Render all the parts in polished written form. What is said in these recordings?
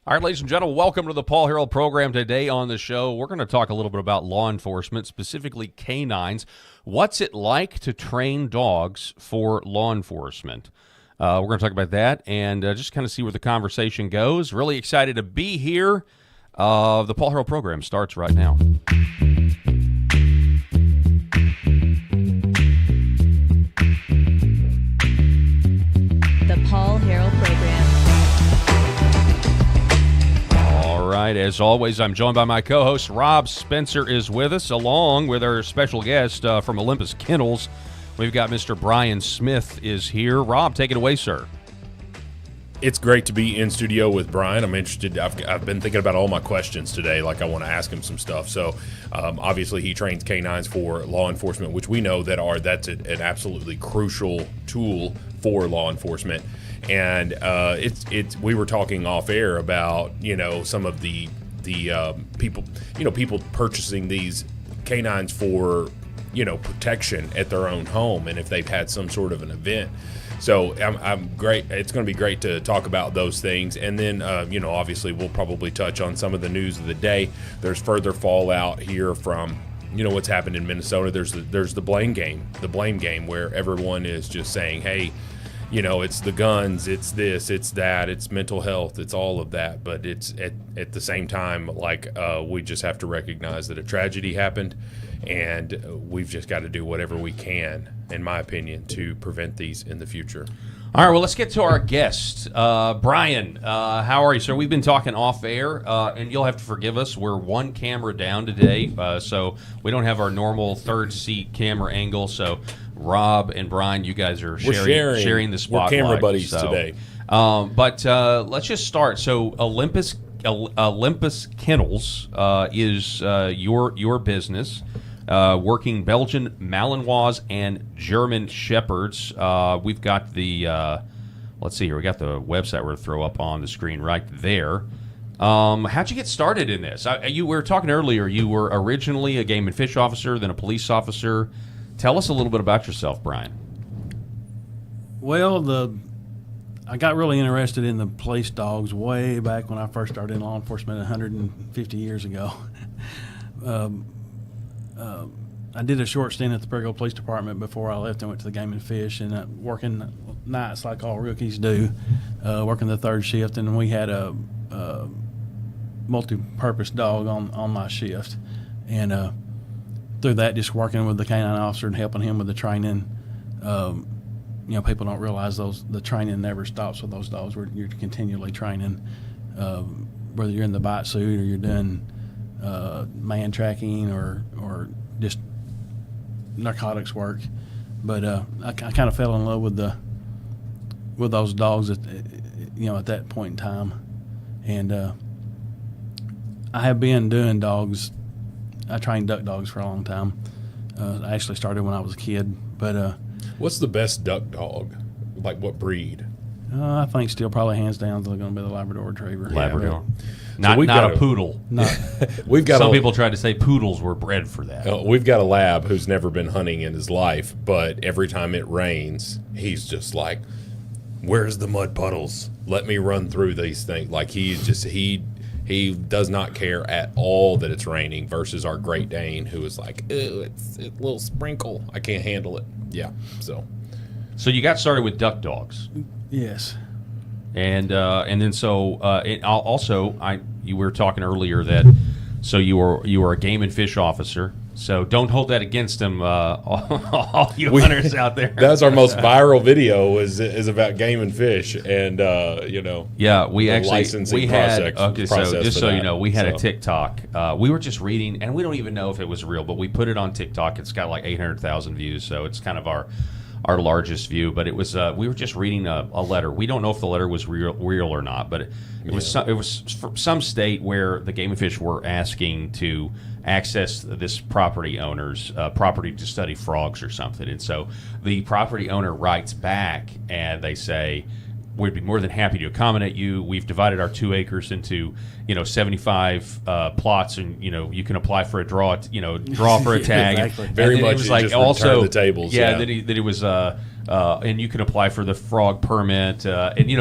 All right, ladies and gentlemen, welcome to the Paul Harrell program. Today on the show, we're going to talk a little bit about law enforcement, specifically canines. What's it like to train dogs for law enforcement? We're going to talk about that and just kind of see where the conversation goes. Really excited to be here. The Paul Harrell program starts right now. The Paul Harrell program. All right, as always, I'm joined by my co-host, Rob Spencer is with us, along with our special guest from Olympus Kennels. We've got Mr. Brian Smith is here. Rob, take it away, sir. It's great to be in studio with Brian. I'm interested. I've been thinking about all my questions today. Like, I want to ask him some stuff. So, obviously, he trains canines for law enforcement, which we know that's an absolutely crucial tool for law enforcement. And we were talking off air about some of the people purchasing these canines for protection at their own home, and if they've had some sort of an event. So I'm great. It's going to be great to talk about those things, and then obviously we'll probably touch on some of the news of the day. There's further fallout here from what's happened in Minnesota. There's the blame game where everyone is just saying, hey, it's the guns, it's this, it's that, it's mental health, it's all of that. But it's at the same time, we just have to recognize that a tragedy happened, and we've just got to do whatever we can, in my opinion, to prevent these in the future. All right, well, let's get to our guest. Brian, how are you, sir? We've been talking off air, and you'll have to forgive us. We're one camera down today, so we don't have our normal third seat camera angle. So Rob and Brian, you guys are sharing the spotlight. We're camera buddies today. But let's just start. So Olympus Kennels is your business. Working Belgian Malinois and German Shepherds. We've got the, let's see here, we got the website we're going to throw up on the screen right there. How'd you get started in this? We were talking earlier, you were originally a game and fish officer, then a police officer. Tell us a little bit about yourself, Brian. Well, I got really interested in the police dogs way back when I first started in law enforcement 150 years ago. I did a short stint at the Perryville Police Department before I left and went to the Game and Fish, and working nights like all rookies do, working the third shift, and we had a multi-purpose dog on my shift, and through that, just working with the canine officer and helping him with the training. People don't realize the training never stops with those dogs. You're continually training, whether you're in the bite suit or you're doing man tracking or just narcotics work. But I kind of fell in love with those dogs at that point in time, and I have been doing dogs. I trained duck dogs for a long time. I actually started when I was a kid. But what's the best duck dog? Like, what breed? I think still probably hands down they're going to be the Labrador Retriever. Labrador. Yeah. Not a poodle. No. Some people tried to say poodles were bred for that. We've got a lab who's never been hunting in his life, but every time it rains, he's just like, where's the mud puddles? Let me run through these things. Like, he does not care at all that it's raining, versus our Great Dane, who is like, it's a little sprinkle. I can't handle it. Yeah, so you got started with duck dogs. Yes. And then you were talking earlier that you were a game and fish officer. So don't hold that against them, all you hunters out there. That's our most viral video is about game and fish, and Yeah, we had a TikTok. We were just reading, and we don't even know if it was real, but we put it on TikTok. It's got like 800,000 views, so it's kind of our largest view. But it was we were just reading a letter. We don't know if the letter was real or not, but it was from some state where the Game and Fish were asking to access this property owner's property to study frogs or something. And so the property owner writes back and they say, we'd be more than happy to accommodate you. We've divided our 2 acres into, 75 plots, and you can apply for a draw for a tag. Exactly. Very much. It was like also the tables. Yeah, that it was and you can apply for the frog permit, and But you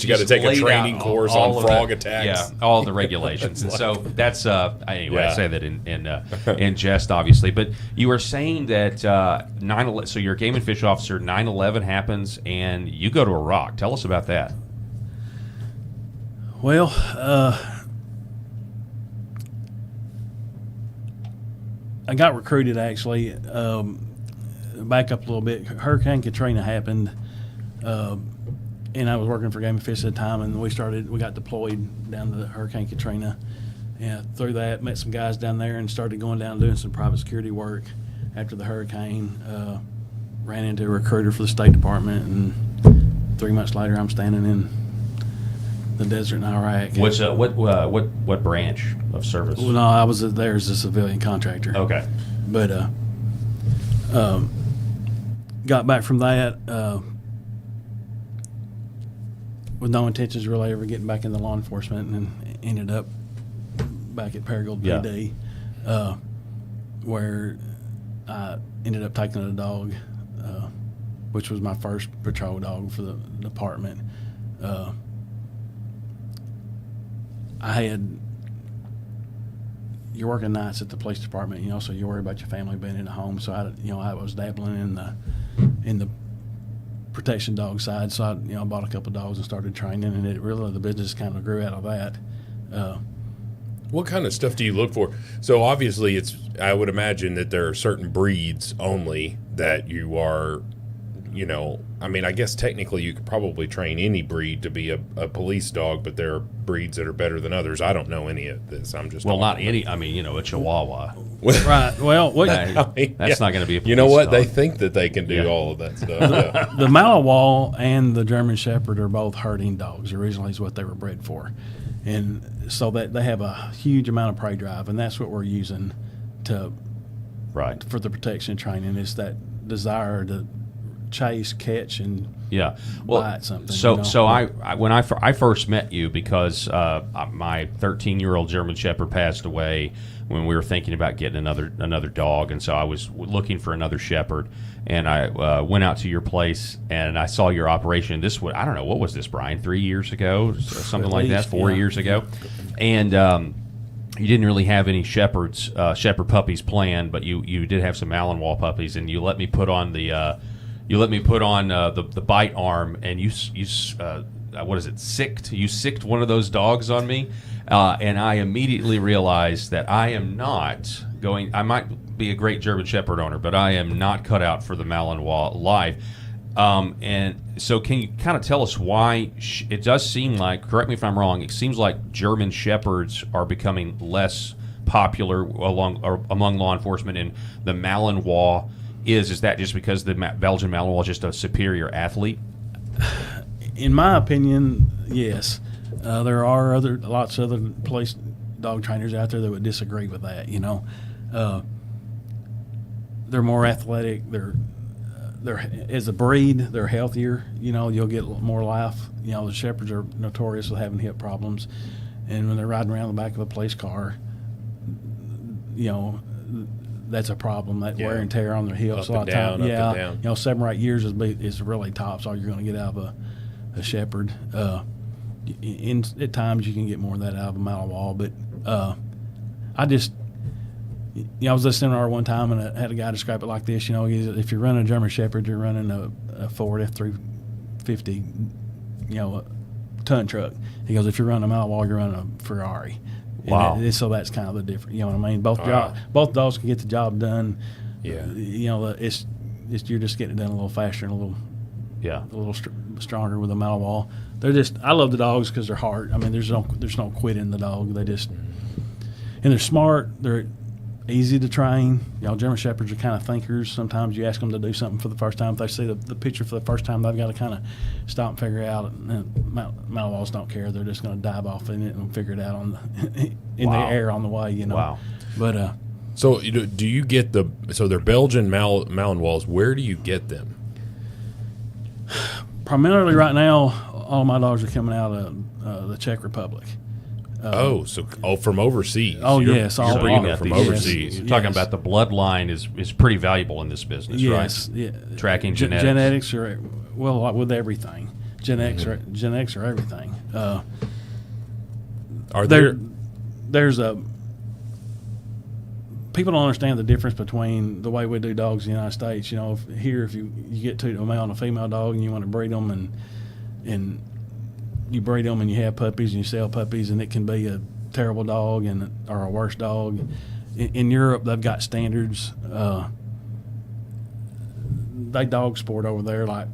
got to take a training course on frog attacks. Yeah, all the regulations, and so that's anyway. I Yeah. say that in jest, obviously. But you were saying that 9/11. So you're a game and fish officer. 9/11 happens, and you go to Iraq. Tell us about that. Well, I got recruited actually. Back up a little bit. Hurricane Katrina happened, and I was working for Game and Fish at the time, and we got deployed down to Hurricane Katrina. And through that, met some guys down there and started going down doing some private security work after the hurricane. Ran into a recruiter for the State Department, and 3 months later, I'm standing in the desert in Iraq. What's what branch of service? Well, no, I was there as a civilian contractor. Okay. But got back from that with no intentions really ever getting back into law enforcement, and ended up back at Paragould Yeah. PD, where I ended up taking a dog, which was my first patrol dog for the department. You're working nights at the police department, so you worry about your family being in the home. So I was dabbling in the protection dog side. So I bought a couple of dogs and started training, and the business kind of grew out of that. What kind of stuff do you look for? So obviously, I would imagine that there are certain breeds only that you are, I guess technically you could probably train any breed to be a police dog, but there are breeds that are better than others. I don't know any of this. I'm just not any. A Chihuahua. Right. Well, That's not going to be a police You know what? dog. They think that they can do Yeah. all of that stuff. Yeah. the Malinois and the German Shepherd are both herding dogs. Originally, is what they were bred for, and so that they have a huge amount of prey drive, and that's what we're using Right. for the protection training. Is that desire to chase, catch, and Yeah. Well, bite something. so I when I first met you, because my 13-year-old German Shepherd passed away when we were thinking about getting another dog, and so I was looking for another Shepherd, and I went out to your place and I saw your operation. I don't know, what was this, Brian? 3 years ago, something At like that, least, 4 yeah. years ago, and. You didn't really have any shepherd puppies planned, but you did have some Malinois puppies, and you let me put on the bite arm, and you sicked one of those dogs on me, and I immediately realized that I am not going. I might be a great German Shepherd owner, but I am not cut out for the Malinois life. And so, can you kind of tell us why it does seem like? Correct me if I'm wrong. It seems like German Shepherds are becoming less popular among law enforcement, and the Malinois is that just because the Belgian Malinois is just a superior athlete? in my opinion, yes. There are lots of other police dog trainers out there that would disagree with that. They're more athletic. They're as a breed, they're healthier. You'll get more life. The shepherds are notorious with having hip problems, and when they're riding around the back of a police car, that's a problem. That wear and tear on their hips Up a lot and of down, time. up and down. 7 or 8 years is really tops all you're going to get out of a shepherd. At times you can get more of that out of a Malinois, but I was listening to her one time, and I had a guy describe it like this. If you're running a German Shepherd, you're running a Ford F-350, ton truck. He goes, if you're running a Malinois, you're running a Ferrari. Wow. So that's kind of the difference. You know what I mean? Both Wow. both dogs can get the job done. Yeah. It's you're just getting it done a little faster and a little stronger with a Malinois. I love the dogs because they're hard. I mean, there's no quit in the dog. And they're smart. They're easy to train. German Shepherds are kind of thinkers. Sometimes you ask them to do something for the first time. If they see the picture for the first time, they've got to kind of stop and figure it out. And Malinois don't care. They're just going to dive off in it and figure it out in the air on the way. Wow. But So do you get they're Belgian Malinois? Where do you get them? primarily right now, all my dogs are coming out of the Czech Republic. From overseas. Oh, You're- yes, you're all- bringing all- them from yes. overseas. You're talking Yes. about the bloodline is pretty valuable in this business, Yes, right? yeah. Tracking genetics. Genetics are like with everything. Genetics are everything. Are there? There's a people don't understand the difference between the way we do dogs in the United States. You know, if you get to a male and a female dog and you want to breed them and you breed them and you have puppies and you sell puppies and it can be a terrible dog or a worse dog. In Europe, they've got standards. They dog sport over there like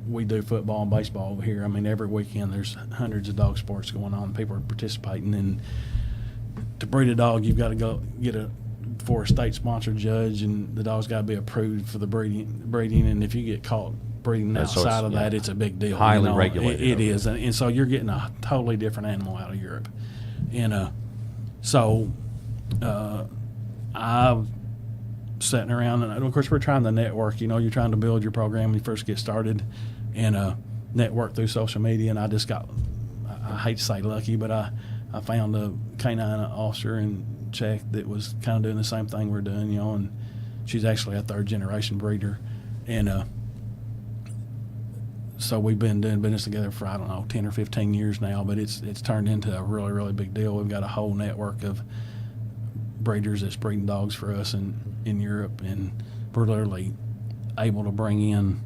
we do football and baseball over here. I mean, every weekend there's hundreds of dog sports going on. People are participating, and to breed a dog, you've got to go get for a state-sponsored judge, and the dog's got to be approved for the breeding. And if you get caught breeding So it's- outside of that, yeah. it's a big deal. Highly regulated It over is, and so you're getting a totally different animal out of Europe, and I've sitting around, and of course we're trying to network. You know, you're trying to build your program when you first get started, and network through social media. And I just got, I hate to say lucky, but I found a canine officer in Czech that was kind of doing the same thing we're doing. You know, and she's actually a third generation breeder, and so we've been doing business together for, I don't know, 10 or 15 years now. But it's turned into a really, really big deal. We've got a whole network of breeders that's breeding dogs for us in Europe, and we're literally able to bring in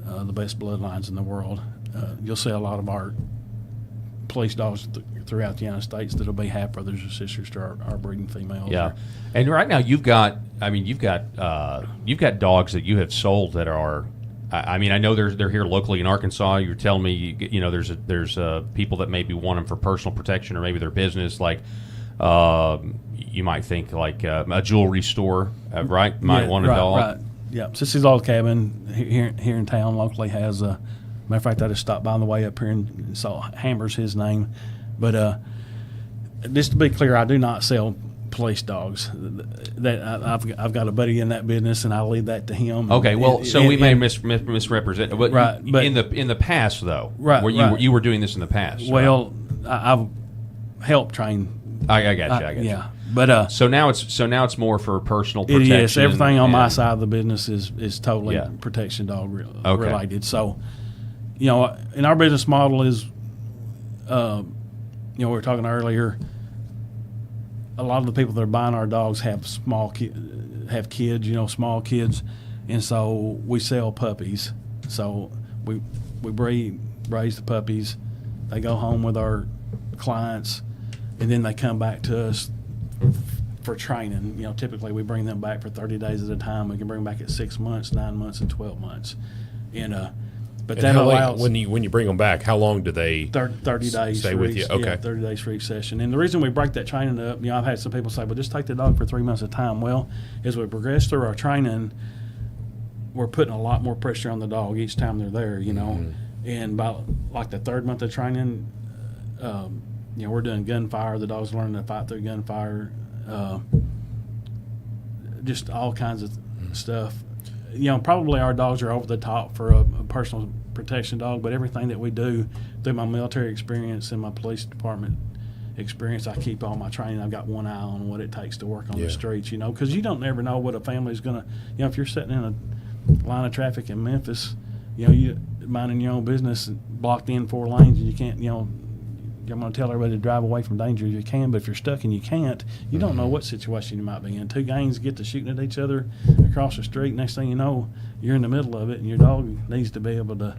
the best bloodlines in the world. You'll see a lot of our police dogs throughout the United States that'll be half brothers or sisters to our breeding females. Yeah, and right now you've got dogs that you have sold that are. I mean, I know they're here locally in Arkansas. You're telling me, you know, there's people that maybe want them for personal protection or maybe their business, like. You might think like a jewelry store, right? Might want a dog. Right. Yeah. Sissy's Log Cabin here in town locally has a. Matter of fact, I just stopped by on the way up here and saw Hammer's his name, but just to be clear, I do not sell police dogs. That I've got a buddy in that business, and I leave that to him. Okay, well, so we may misrepresent, but, Right, but in the past though, Right, where right. you were doing this in the past. right? Well, I've helped train. I got you. I got you. Yeah, but So now it's more for personal it protection. is. Everything on my and- side of the business is totally Yeah. protection dog Okay. related. So, you know, and our business model is, you know, we were talking earlier. A lot of the people that are buying our dogs have kids, you know, small kids, and so we sell puppies. So we raise the puppies. They go home with our clients, and then they come back to us for training. You know, typically we bring them back for 30 days at a time. We can bring them back at 6 months, 9 months, and 12 months. And but And that how long, allows when you bring them back, how long do they 30 days stay for with each, you? Okay. yeah, 30 days for each session. And the reason we break that training up, you know, I've had some people say, well, just take the dog for 3 months at a time. Well, as we progress through our training, we're putting a lot more pressure on the dog each time they're there, you know. Mm-hmm. And by like the third month of training, you know, we're doing gunfire. The dog's learning to fight through gunfire, just all kinds of stuff. You know, probably our dogs are over the top for a personal protection dog, but everything that we do through my military experience and my police department experience, I keep all my training. I've got one eye on what it takes to work on Yeah. the streets, you know, because you don't never know what a family's going to, you know, if you're sitting in a line of traffic in Memphis, you know, you minding your own business, blocked in 4 lanes, and you can't, you know, I'm going to tell everybody to drive away from danger if you can, but if you're stuck and you can't, you don't know what situation you might be in. 2 gangs get to shooting at each other across the street. Next thing you know, you're in the middle of it, and your dog needs to be able to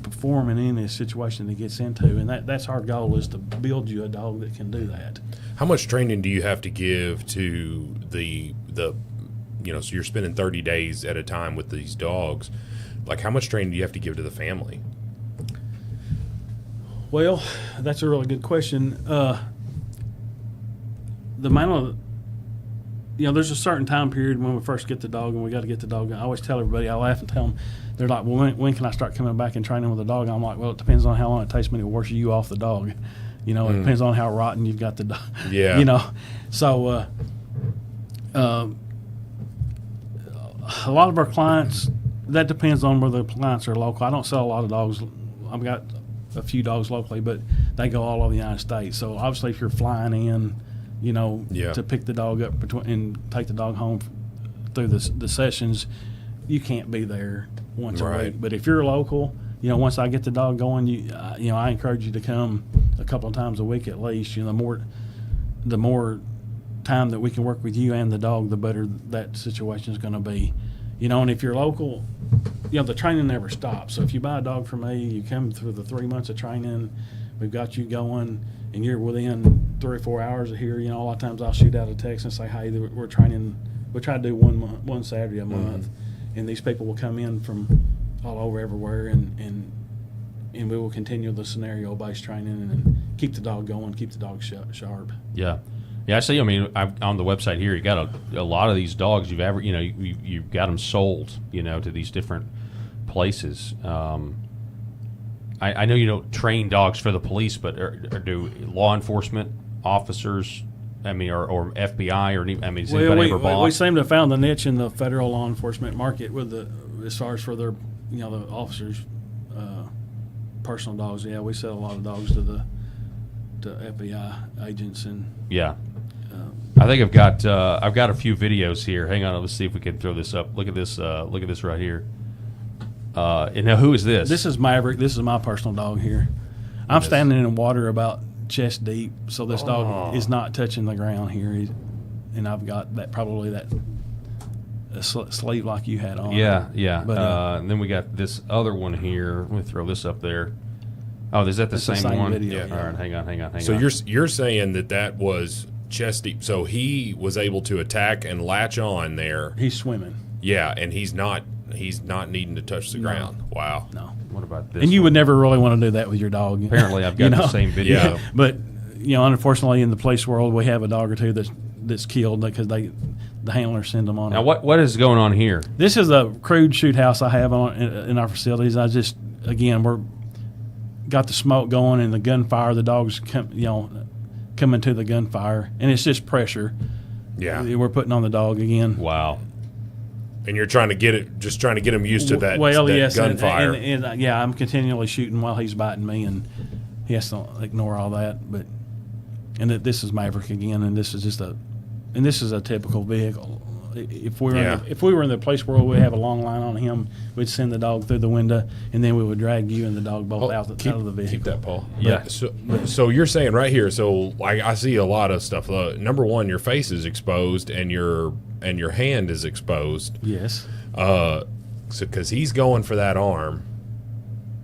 perform in any situation that gets into. And that's our goal, is to build you a dog that can do that. How much training do you have to give to the you know, so you're spending 30 days at a time with these dogs. Like, how much training do you have to give to the family? Well, that's a really good question. The amount of, you know, there's a certain time period when we first get the dog, and we got to get the dog. I always tell everybody, I laugh and tell them, they're like, well, when can I start coming back and training with the dog? I'm like, well, it depends on how long it takes me to wash you off the dog. You know, it depends on how rotten you've got the dog. Yeah. You know, so a lot of our clients, that depends on whether the clients are local. I don't sell a lot of dogs. I've got a few dogs locally, but they go all over the United States. So obviously, if you're flying in, Yeah. to pick the dog up and take the dog home through the sessions, you can't be there once a Right. week. But if you're local, once I get the dog going, I encourage you to come a couple of times a week at least. The more time that we can work with you and the dog, the better that situation is going to be. And if you're local, the training never stops. So if you buy a dog from me, you come through the 3 months of training, we've got you going, and you're within 3 or 4 hours of here. A lot of times I'll shoot out a text and say, hey, we're training. We try to do one Saturday a month, and these people will come in from all over everywhere, and we will continue the scenario-based training and keep the dog going, keep the dog sharp. Yeah. Yeah, I see. I mean, on the website here, you got a lot of these dogs. You've got them sold, to these different places. I know you don't train dogs for the police, but do law enforcement officers? I mean, or FBI, or does anybody ever bought? We seem to have found the niche in the federal law enforcement market as far as for their, the officers' personal dogs. Yeah, we sell a lot of dogs to FBI agents and. Yeah. I think I've got a few videos here. Hang on, let's see if we can throw this up. Look at this right here. And now, who is this? This is Maverick. This is my personal dog here. I'm standing in water about chest deep, so this dog is not touching the ground here. And I've got that sleeve like you had on. Yeah. But, and then we got this other one here. Let me throw this up there. Oh, is that the That's the same same one? video, Yeah. All right, hang on. So you're saying that was chest deep. So he was able to attack and latch on there. He's swimming. Yeah, and he's not needing to touch the ground. Wow. No. What about this? And you one? would never really want to do that with your dog. Apparently, I've got the same video. Yeah. But unfortunately, in the police world, we have a dog or two that's killed because the handlers send them on. Now, what is going on here? This is a crude shoot house I have in our facilities. We're got the smoke going and the gunfire. The dogs coming to the gunfire, and it's just pressure. Yeah. We're putting on the dog again. Wow. And you're trying to get him used to that, yes, gunfire. and I'm continually shooting while he's biting me, and he has to ignore all that. This is Maverick again, and this is a typical vehicle. If we were in the police world, we'd have a long line on him. We'd send the dog through the window, and then we would drag you and the dog both out of the vehicle. Keep that, Paul. Yeah. So you're saying right here. So I see a lot of stuff. Number one, your face is exposed, and your hand is exposed. Yes. Because he's going for that arm,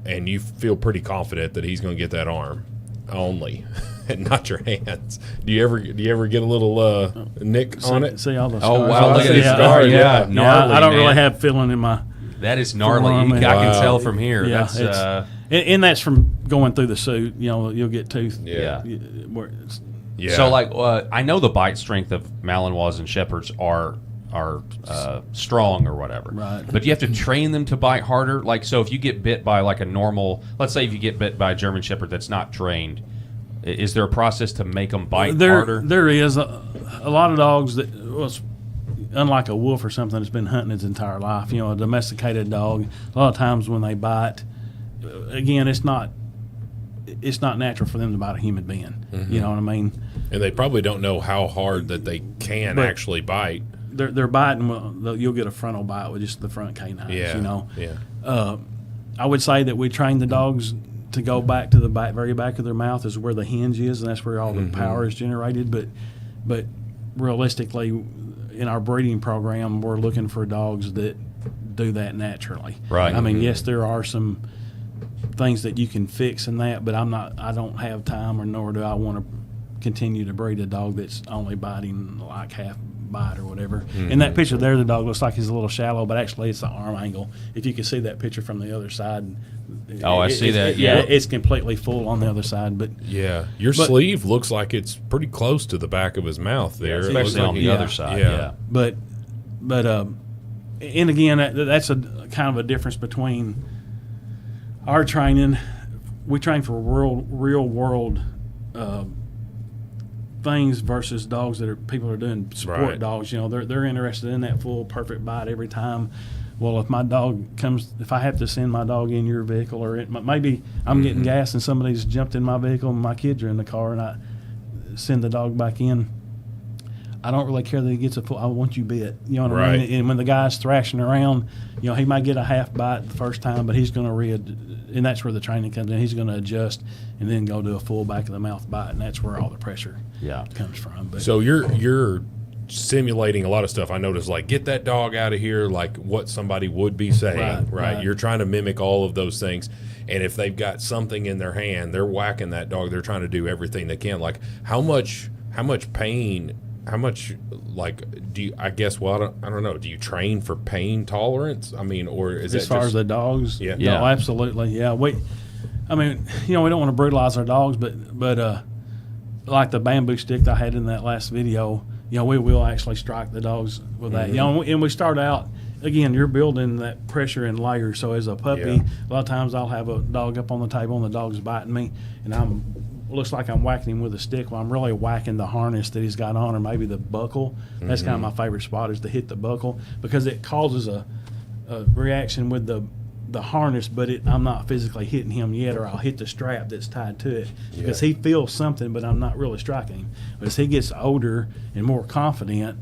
and you feel pretty confident that he's going to get that arm only, and not your hands. Do you ever get a little nick on it? See all the Oh, scars? wow, look at these scars. Yeah, gnarly, I don't man. really have feeling in my. That is gnarly. Forearm, I yeah. can tell from here. Yeah, That's and that's from going through the suit. You'll get tooth. Yeah. Where it's, Yeah. So, I know the bite strength of Malinois and Shepherds are strong or whatever. Right. But you have to train them to bite harder. Like, so if you get bit by like a normal, let's say if you get bit by a German Shepherd that's not trained, is there a process to make them bite harder? There is a lot of dogs that unlike a wolf or something that's been hunting its entire life. A domesticated dog. A lot of times when they bite, again, it's not natural for them to bite a human being. Mm-hmm. You know what I mean? And they probably don't know how hard that they can But- actually bite. They're biting. You'll get a frontal bite with just the front canines. Yeah. Yeah. I would say that we train the dogs to go back to the very back of their mouth is where the hinge is, and that's where all the power is generated. But realistically, in our breeding program, we're looking for dogs that do that naturally. Right. I mean, yes, there are some things that you can fix in that, but I don't have time, or nor do I want to continue to breed a dog that's only biting like half bite or whatever. In that picture there, the dog looks like he's a little shallow, but actually it's the arm angle. If you can see that picture from the other side. Oh, I see that, yeah. It's completely full on the other side, but Yeah. Your sleeve looks like it's pretty close to the back of his mouth there. It looks Especially like on the he- other side. yeah. Yeah. but and again, that's a kind of a difference between our training. We train for real world things versus dogs that people are doing sport Right. dogs. They're interested in that full perfect bite every time. well, if my dog comes, if I have to send my dog in your vehicle, or maybe I'm getting gas and somebody's jumped in my vehicle and my kids are in the car, and I send the dog back in, I don't really care that he gets a full. I want you bit. You know what I mean? And when the guy's thrashing around, he might get a half bite the first time, but he's going to and that's where the training comes in. He's going to adjust and then go to a full back of the mouth bite, and that's where all the pressure comes from. But so you're simulating a lot of stuff. I noticed, like, get that dog out of here, like what somebody would be saying, right? You're trying to mimic all of those things. And if they've got something in their hand, they're whacking that dog. They're trying to do everything they can. Like, how much pain, how much, like, do you, I guess, well, I don't know. Do you train for pain tolerance? I mean, or is as far as the dogs? Yeah. No, absolutely. Yeah. We don't want to brutalize our dogs, but like the bamboo stick that I had in that last video, we will actually strike the dogs with that. And we start out, again, you're building that pressure in layers. So as a puppy, a lot of times I'll have a dog up on the table and the dog's biting me, and looks like I'm whacking him with a stick. Well, I'm really whacking the harness that he's got on, or maybe the buckle. That's kind of my favorite spot, is to hit the buckle, because it causes a reaction with the harness, but I'm not physically hitting him yet, or I'll hit the strap that's tied to it, because he feels something, but I'm not really striking him. But as he gets older and more confident,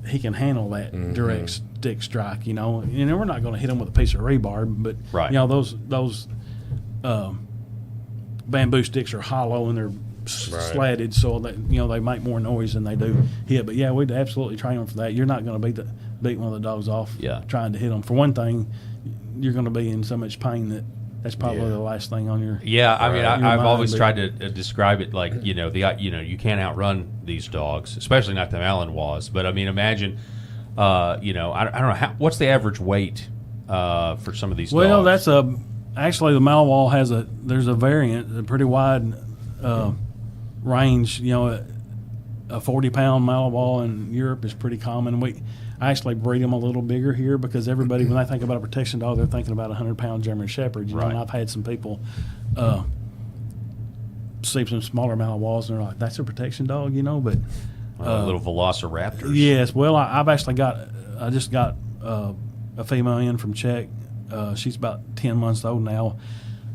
he can handle that direct stick strike, and we're not going to hit him with a piece of rebar, but those bamboo sticks are hollow and they're slatted, so that they make more noise than they do hit. But we'd absolutely train them for that. You're not going to beat one of the dogs off trying to hit them. For one thing, you're going to be in so much pain that's probably the last thing on your I mean, I've mind, always tried to describe it like you can't outrun these dogs, especially not the Malinois. But I mean, imagine I don't know what's the average weight for some of these dogs. Well, that's actually the Malinois there's a variant, a pretty wide range. A 40-pound Malinois in Europe is pretty common. I actually breed them a little bigger here, because everybody, when they think about a protection dog, they're thinking about a 100-pound German Shepherd. And I've had some people see some smaller Malinois, and they're like, "That's a protection dog," but little Velociraptors. Yes. Well, I just got a female in from Czech. She's about 10 months old now.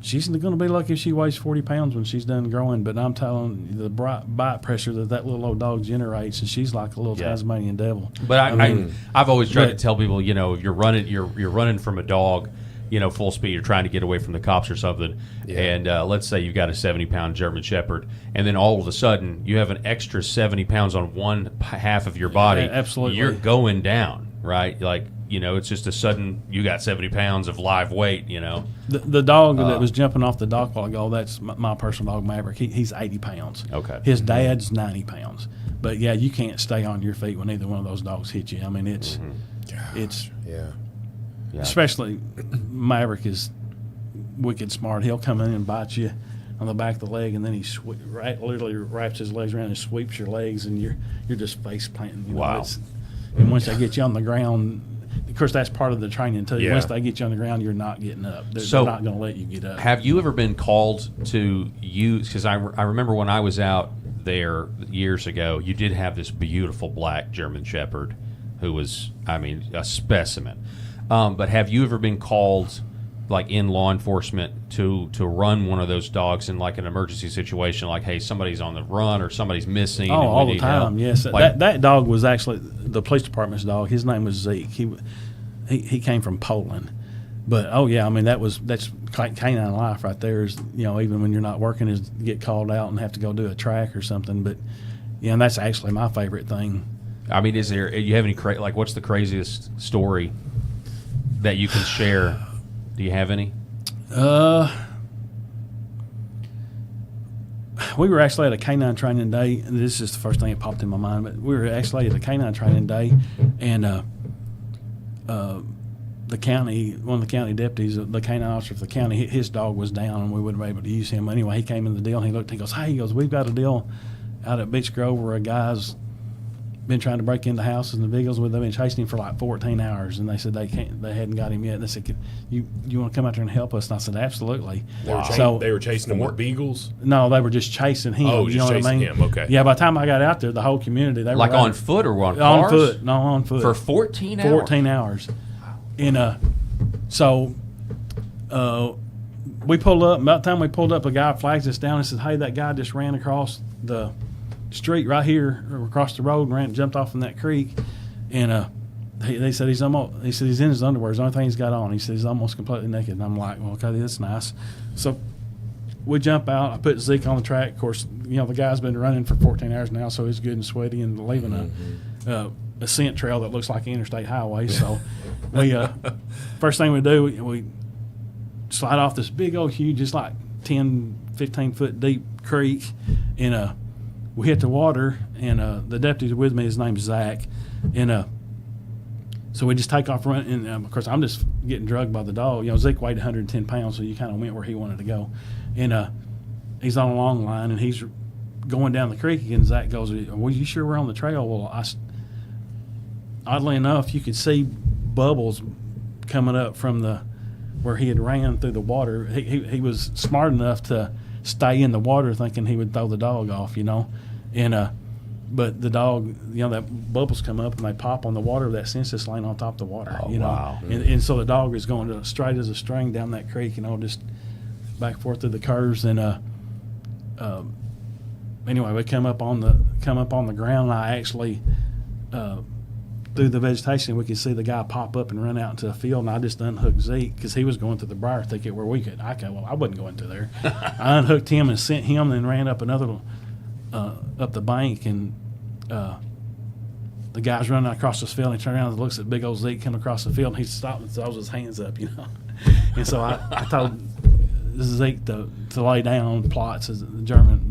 She's going to be lucky if she weighs 40 pounds when she's done growing. But I'm telling you, the bite pressure that little old dog generates, and she's like a little Tasmanian devil. But I've always tried to tell people, if you're running from a dog, full speed, you're trying to get away from the cops or something, and let's say you've got a 70-pound German Shepherd, and then all of a sudden you have an extra 70 pounds on one half of your body. Yeah, absolutely. You're going down, right? Like, it's just a sudden, you got 70 pounds of live weight, The dog that was jumping off the dock while ago, that's my personal dog, Maverick. He's 80 pounds. Okay. His dad's 90 pounds. But, you can't stay on your feet when either one of those dogs hit you. I mean, it's especially Maverick is wicked smart. He'll come in and bite you on the back of the leg, and then he literally wraps his legs around and sweeps your legs, and you're just face planting. Wow. And once they get you on the ground, of course, that's part of the training too. Yeah. Once they get you on the ground, you're not getting up. They're not going to let you get up. Have you ever been called to use? Because I remember when I was out there years ago, you did have this beautiful black German Shepherd who was, a specimen. But have you ever been called, like in law enforcement, to run one of those dogs in like an emergency situation, like, hey, somebody's on the run or somebody's missing? Oh, and all we the need time. help? Yes, Like, that dog was actually the police department's dog. His name was Zeke. He came from Poland. But that's canine life right there. Is even when you're not working, is get called out and have to go do a track or something. But and that's actually my favorite thing. I mean, you have any what's the craziest story that you can share? Do you have any? We were actually at a canine training day, and this is the first thing that popped in my mind, but we were actually at a canine training day, and the county, one of the county deputies, the canine officer for the county, his dog was down, and we wouldn't be able to use him. Anyway, he came in the deal, and he looked, he goes, we've got a deal out at Beech Grove where a guy's been trying to break into houses in the Beagles. They've been chasing him for like 14 hours, and they said they hadn't got him yet. And they said, you want to come out there and help us? And I said, absolutely. They were chasing him with beagles? No, they were just chasing him. Oh, you just know what I chasing mean? him, okay. Yeah, by the time I got out there, the whole community, they were Like on running. foot or on On cars? foot. No, on foot. For 14 hours? 14 hours. And so we pulled up. About the time we pulled up, a guy flags us down and says, "Hey, that guy just ran across the street right here, or across the road, and jumped off in that creek." And they said he's in his underwear. It's the only thing he's got on. He said he's almost completely naked. And I'm like, well, okay, that's nice. So we jump out. I put Zeke on the track. Of course, the guy's been running for 14 hours now, so he's good and sweaty and leaving a scent trail that looks like an interstate highway. So we first thing we do, we slide off this big old huge, just like 10, 15 foot deep creek, and we hit the water. And the deputy with me, his name's Zach, and so we just take off running. And of course, I'm just getting drugged by the dog. Zeke weighed 110 pounds, so you kind of went where he wanted to go. And he's on a long line, and he's going down the creek again. Zach goes, "Well, you sure we're on the trail?" Well, oddly enough, you could see bubbles coming up from where he had ran through the water. He was smart enough to stay in the water, thinking he would throw the dog off, and but the dog, that bubbles come up and they pop on the water. That census laying on top of the water, Oh, wow. and so the dog is going straight as a string down that creek, just back and forth through the curves. And anyway, we come up on the ground. And I actually through the vegetation, we could see the guy pop up and run out into a field, and I just unhooked Zeke because he was going through the briar thicket where I wasn't going through there. I unhooked him and sent him, and ran up another up the bank, and the guy's running across this field, and he turns around and looks at big old Zeke coming across the field, and he stopped and throws his hands up, And so I told Zeke to lay down, plots as the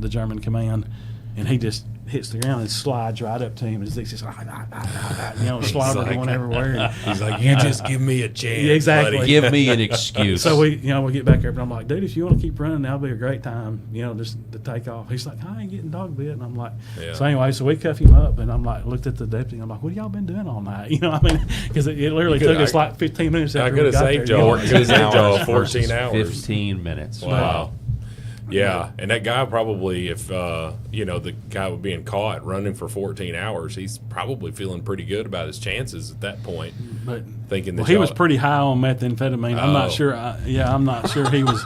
German command, and he just hits the ground and slides right up to him, and Zeke's just slobber going everywhere. He's like, "You just give me a chance, Yeah, exactly. buddy." Give me an excuse. So we get back there, and I'm like, "Dude, if you want to keep running, that'll be a great time, just to take off." He's like, "I ain't getting dog bit," and I'm like, Yeah. So anyway, so we cuff him up, and I'm like, looked at the deputy, and I'm like, "What have y'all been doing all night?" Because it literally took us like 15 minutes I after could we have got saved there. y'all. Could have saved y'all versus 14 hours. 15 minutes. Wow. Yeah, and that guy probably, if the guy was being caught running for 14 hours, he's probably feeling pretty good about his chances at that point. But Thinking that he was pretty high on methamphetamine. I'm Oh. not sure. I'm not sure he was.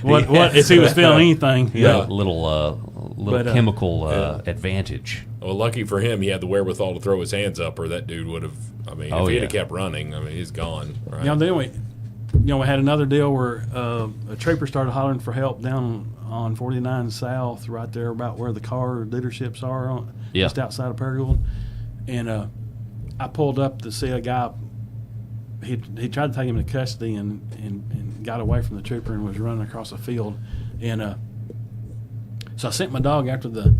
What if he was feeling anything? Yeah. Little But, chemical advantage. Well, lucky for him, he had the wherewithal to throw his hands up, or that dude would have. I mean, Oh, if he yeah. had kept running, he's gone. Right? Then we had another deal where a trooper started hollering for help down on 49 South, right there about where the car dealerships are, just outside of Perigold. And I pulled up to see a guy. He tried to take him into custody and got away from the trooper and was running across a field. And so I sent my dog after the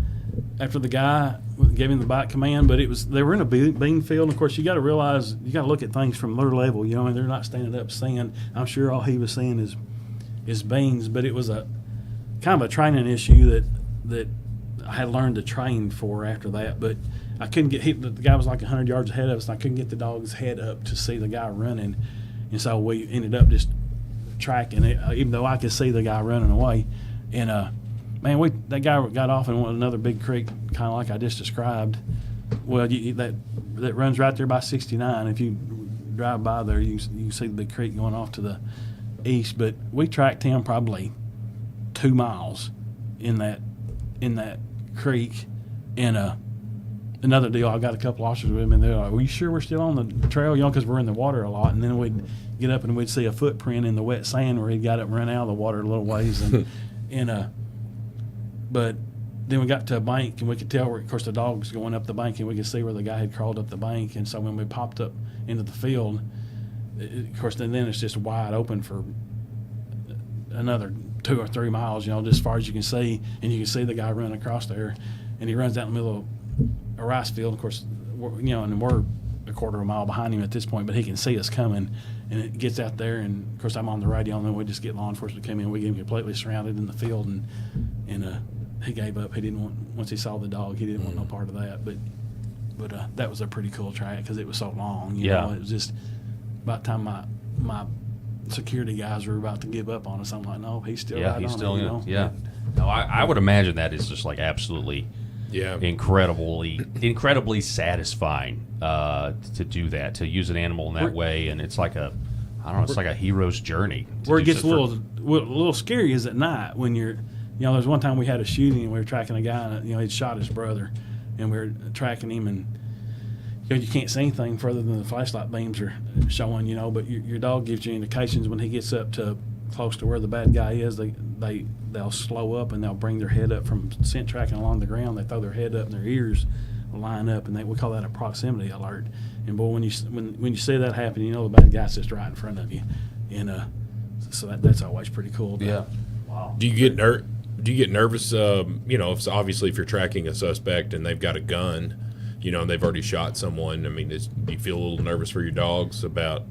guy, gave him the bite command, but they were in a bean field. And of course, you got to realize, you got to look at things from their level. They're not standing up seeing. I'm sure all he was seeing is beans, but it was a kind of a training issue that I had learned to train for after that. But I couldn't get hit. The guy was like 100 yards ahead of us, and I couldn't get the dog's head up to see the guy running. And so we ended up just tracking it, even though I could see the guy running away. And that guy got off in another big creek, kind of like I just described. Well, that runs right there by 69. If you drive by there, you can see the big creek going off to the east. But we tracked him probably 2 miles in that creek. And another deal, I got a couple officers with me, and they're like, "Are you sure we're still on the trail?" Because we're in the water a lot. And then we'd get up and we'd see a footprint in the wet sand where he got up and ran out of the water a little ways. But then we got to a bank, and we could tell where, of course, the dog was going up the bank, and we could see where the guy had crawled up the bank. And so when we popped up into the field, of course, then it's just wide open for another 2 or 3 miles, just as far as you can see. And you can see the guy running across there, and he runs out in the middle of a rice field. Of course, and we're a quarter of a mile behind him at this point, but he can see us coming. And it gets out there, and of course, I'm on the radio, and then we just get law enforcement to come in. We get him completely surrounded in the field, and he gave up. He didn't want, once he saw the dog, he didn't want no part of that. But that was a pretty cool track because it was so long. You know, it was just about the time my security guys were about to give up on us. I'm like, no, he's still right he's on still it, in. Yeah. No, I would imagine that is just like absolutely Yeah. incredibly satisfying to do that, to use an animal in that way, and it's like a, I don't know, it's like a hero's journey. Where it gets a little scary is at night when you're, there's one time we had a shooting and we were tracking a guy, and, he'd shot his brother, and we were tracking him, and you can't see anything further than the flashlight beams are showing, but your dog gives you indications when he gets up to close to where the bad guy is. They'll slow up and they'll bring their head up from scent tracking along the ground. They throw their head up and their ears will line up, and we call that a proximity alert. And boy, when you see that happen, the bad guy's just right in front of you, and so that's always pretty cool. Yeah. Wow. Do you get nervous? If obviously if you're tracking a suspect and they've got a gun, and they've already shot someone. I mean, do you feel a little nervous for your dogs about,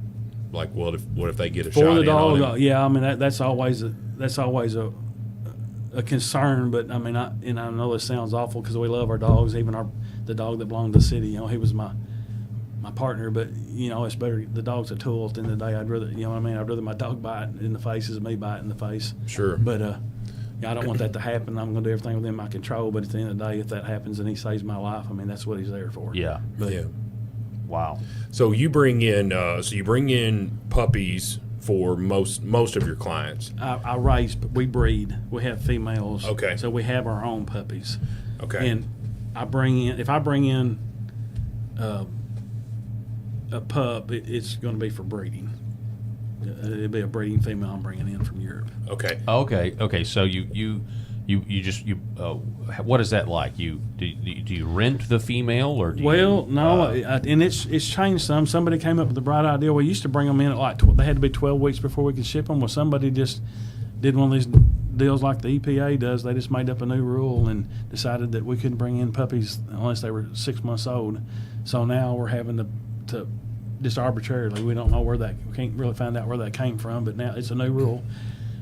like, what if they get a shot the in dog? on him? Yeah, I mean that's always a concern. But I mean, I know this sounds awful because we love our dogs. Even the dog that belonged to the city, he was my partner. But it's better. The dog's a tool at the end of the day. I'd rather, I'd rather my dog bite in the face than me bite in the face. Sure. But I don't want that to happen. I'm going to do everything within my control. But at the end of the day, if that happens and he saves my life, I mean, that's what he's there for. Yeah. But, Yeah. Wow. So you bring in puppies for most of your clients. we breed. We have females. Okay. So we have our own puppies. Okay. And if I bring in a pup, it's going to be for breeding. It'll be a breeding female I'm bringing in from Europe. Okay. Okay. So you what is that like? Do you rent the female, or do no, and it's changed some. Somebody came up with a bright idea. We used to bring them in at they had to be 12 weeks before we could ship them. Well, somebody just did one of these deals like the EPA does. They just made up a new rule and decided that we couldn't bring in puppies unless they were 6 months old. So now we're having to just arbitrarily, we don't know we can't really find out where that came from, but now it's a new rule.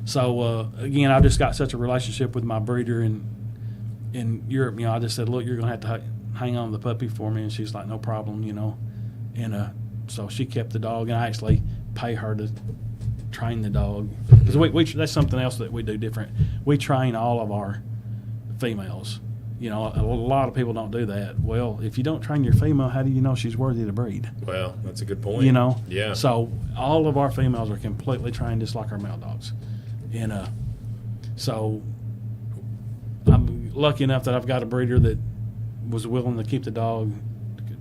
So again, I've just got such a relationship with my breeder in Europe. I just said, look, you're going to have to hang on to the puppy for me, and she's like, no problem, And so she kept the dog, and I actually pay her to train the dog, because that's something else that we do different. We train all of our females. A lot of people don't do that. Well, if you don't train your female, how do you know she's worthy to breed? Well, that's a good point. Yeah. So all of our females are completely trained just like our male dogs. And so I'm lucky enough that I've got a breeder that was willing to keep the dog,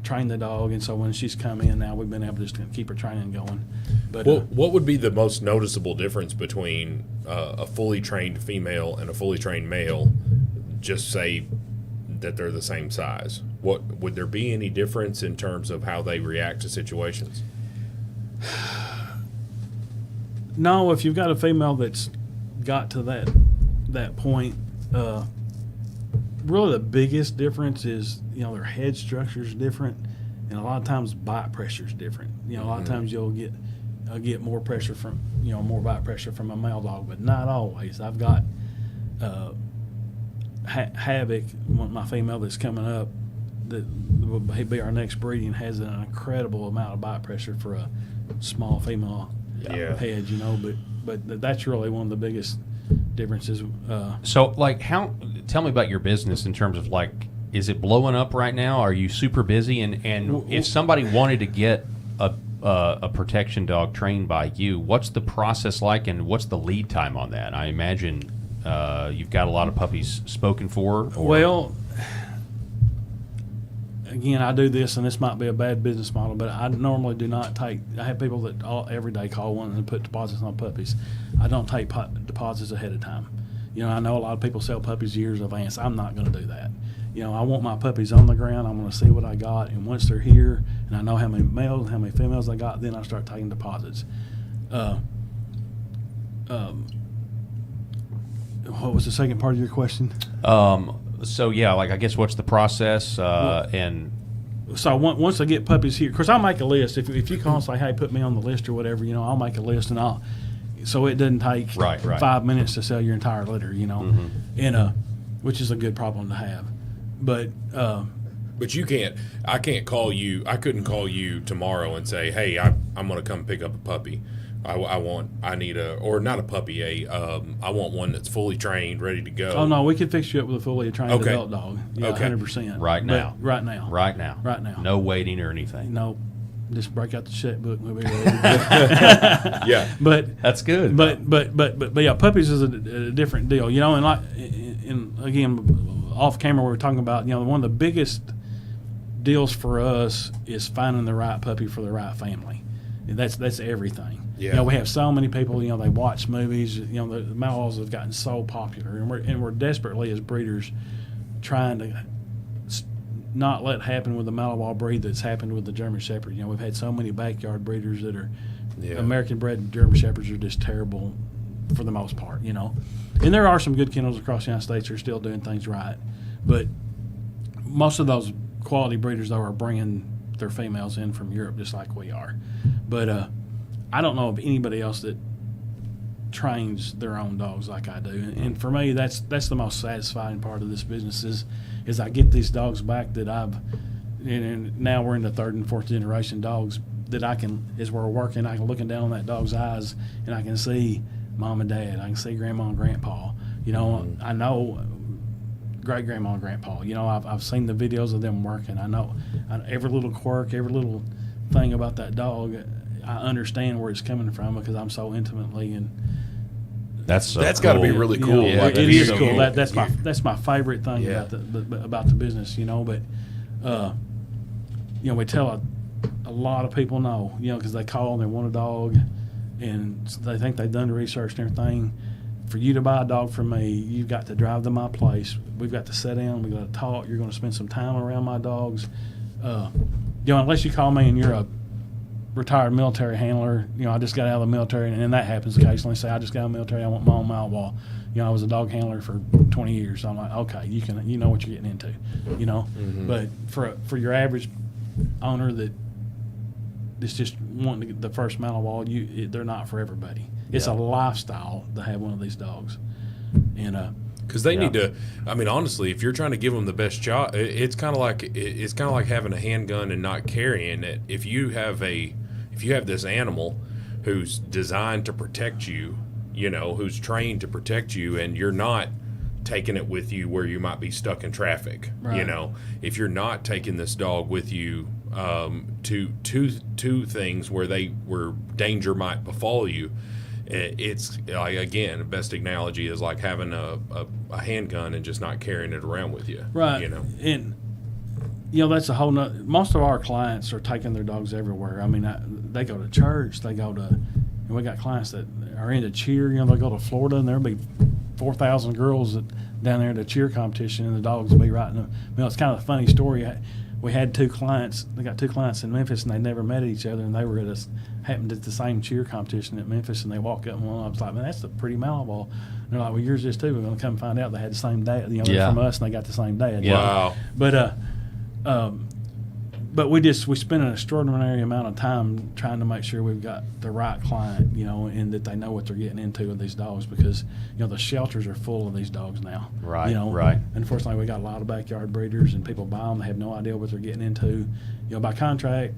train the dog, and so when she's come in now, we've been able to just keep her training going. But what would be the most noticeable difference between a fully trained female and a fully trained male? Just say that they're the same size. Would there be any difference in terms of how they react to situations? No, if you've got a female that's got to that point, really the biggest difference is their head structure is different, and a lot of times bite pressure is different. A lot of times you'll get more pressure from more bite pressure from a male dog, but not always. I've got Havoc, my female that's coming up, that will be our next breeding, has an incredible amount of bite pressure for a small female head, but that's really one of the biggest differences. So, tell me about your business in terms of, is it blowing up right now? Are you super busy? And if somebody wanted to get a protection dog trained by you, what's the process like, and what's the lead time on that? I imagine you've got a lot of puppies spoken for. Well, again, I do this, and this might be a bad business model, but I normally do not take. I have people that every day call one and put deposits on puppies. I don't take deposits ahead of time. I know a lot of people sell puppies years in advance. I'm not going to do that. I want my puppies on the ground. I'm going to see what I got, and once they're here, and I know how many males and how many females I got, then I start taking deposits. What was the second part of your question? So I guess what's the process? And so once I get puppies here, of course I'll make a list. If you call and say, hey, put me on the list or whatever, I'll make a list, and so it doesn't take right. 5 minutes to sell your entire litter, and which is a good problem to have. But I can't call you. I couldn't call you tomorrow and say, hey, I'm going to come pick up a puppy. I need or not a puppy, I want one that's fully trained, ready to go. Oh no, we could fix you up with a fully trained Okay. adult dog. Yeah, Okay. 100%. Right now. Right now. Right now. Right now. No waiting or anything. No, just break out the checkbook. We'll be ready to go. Yeah. But That's good. But yeah, puppies is a different deal, you know. And like, and again, off camera, we were talking about, you know, one of the biggest deals for us is finding the right puppy for the right family. And that's everything. Yeah. You know, we have so many people. You know, they watch movies. You know, the Malinois have gotten so popular, and we're desperately as breeders trying to not let happen with the Malinois breed that's happened with the German Shepherd. You know, we've had so many backyard breeders that are American bred German Shepherds are just terrible for the most part, you know. And there are some good kennels across the United States that are still doing things right. But most of those quality breeders, though, are bringing their females in from Europe just like we are. But I don't know of anybody else that trains their own dogs like I do. And for me, that's the most satisfying part of this business is I get these dogs back that and now we're in the third and fourth generation dogs that I can, as we're working, I can looking down on that dog's eyes and I can see mom and dad. I can see grandma and grandpa. You know, I know great grandma and grandpa. You know, I've seen the videos of them working. I know every little quirk, every little thing about that dog. I understand where it's coming from because I'm so intimately and That's got to be really cool. Yeah, Like, it that'd be is so cool. cool. That's my favorite thing Yeah. about the business. You know, but you know, we tell a lot of people no. You know, because they call and they want a dog, and they think they've done the research and everything. For you to buy a dog from me, you've got to drive to my place. We've got to sit down. We've got to talk. You're going to spend some time around my dogs. You know, unless you call me and you're a retired military handler, you know, I just got out of the military, and that happens occasionally. Say, I just got out of the military, I want my own Malinois. You know, I was a dog handler for 20 years. So I'm like, okay, you know what you're getting into, you know. But for your average owner that is just wanting to get the first Malinois, they're not for everybody. It's a lifestyle to have one of these dogs, and because they need to. I mean, honestly, if you're trying to give them the best shot, it's kind of like having a handgun and not carrying it. If you have this animal who's designed to protect you, you know, who's trained to protect you, and you're not taking it with you where you might be stuck in traffic. Right. You know, if you're not taking this dog with you to things where danger might befall you. It's like, again, the best analogy is like having a handgun and just not carrying it around with you. right, You know. and you know that's a whole nother. Most of our clients are taking their dogs everywhere. I mean, they go to church, they go to, and we got clients that are into cheer. You know, they go to Florida and there'll be 4,000 girls down there at a cheer competition, and the dogs will be right in the middle. It's kind of a funny story. We had two clients. They got two clients in Memphis, and they never met each other, and they were happened at the same cheer competition at Memphis, and they walk up, and one of them was like, "Man, that's a pretty Malinois." And they're like, "Well, yours is too." We're going to come find out they had the same dad. You know, they're from us, and they got the same dad. Yeah. Wow. But we spend an extraordinary amount of time trying to make sure we've got the right client, you know, and that they know what they're getting into with these dogs, because, you know, the shelters are full of these dogs now. Right, You know, right. Unfortunately, we got a lot of backyard breeders, and people buy them. They have no idea what they're getting into. You know, by contract,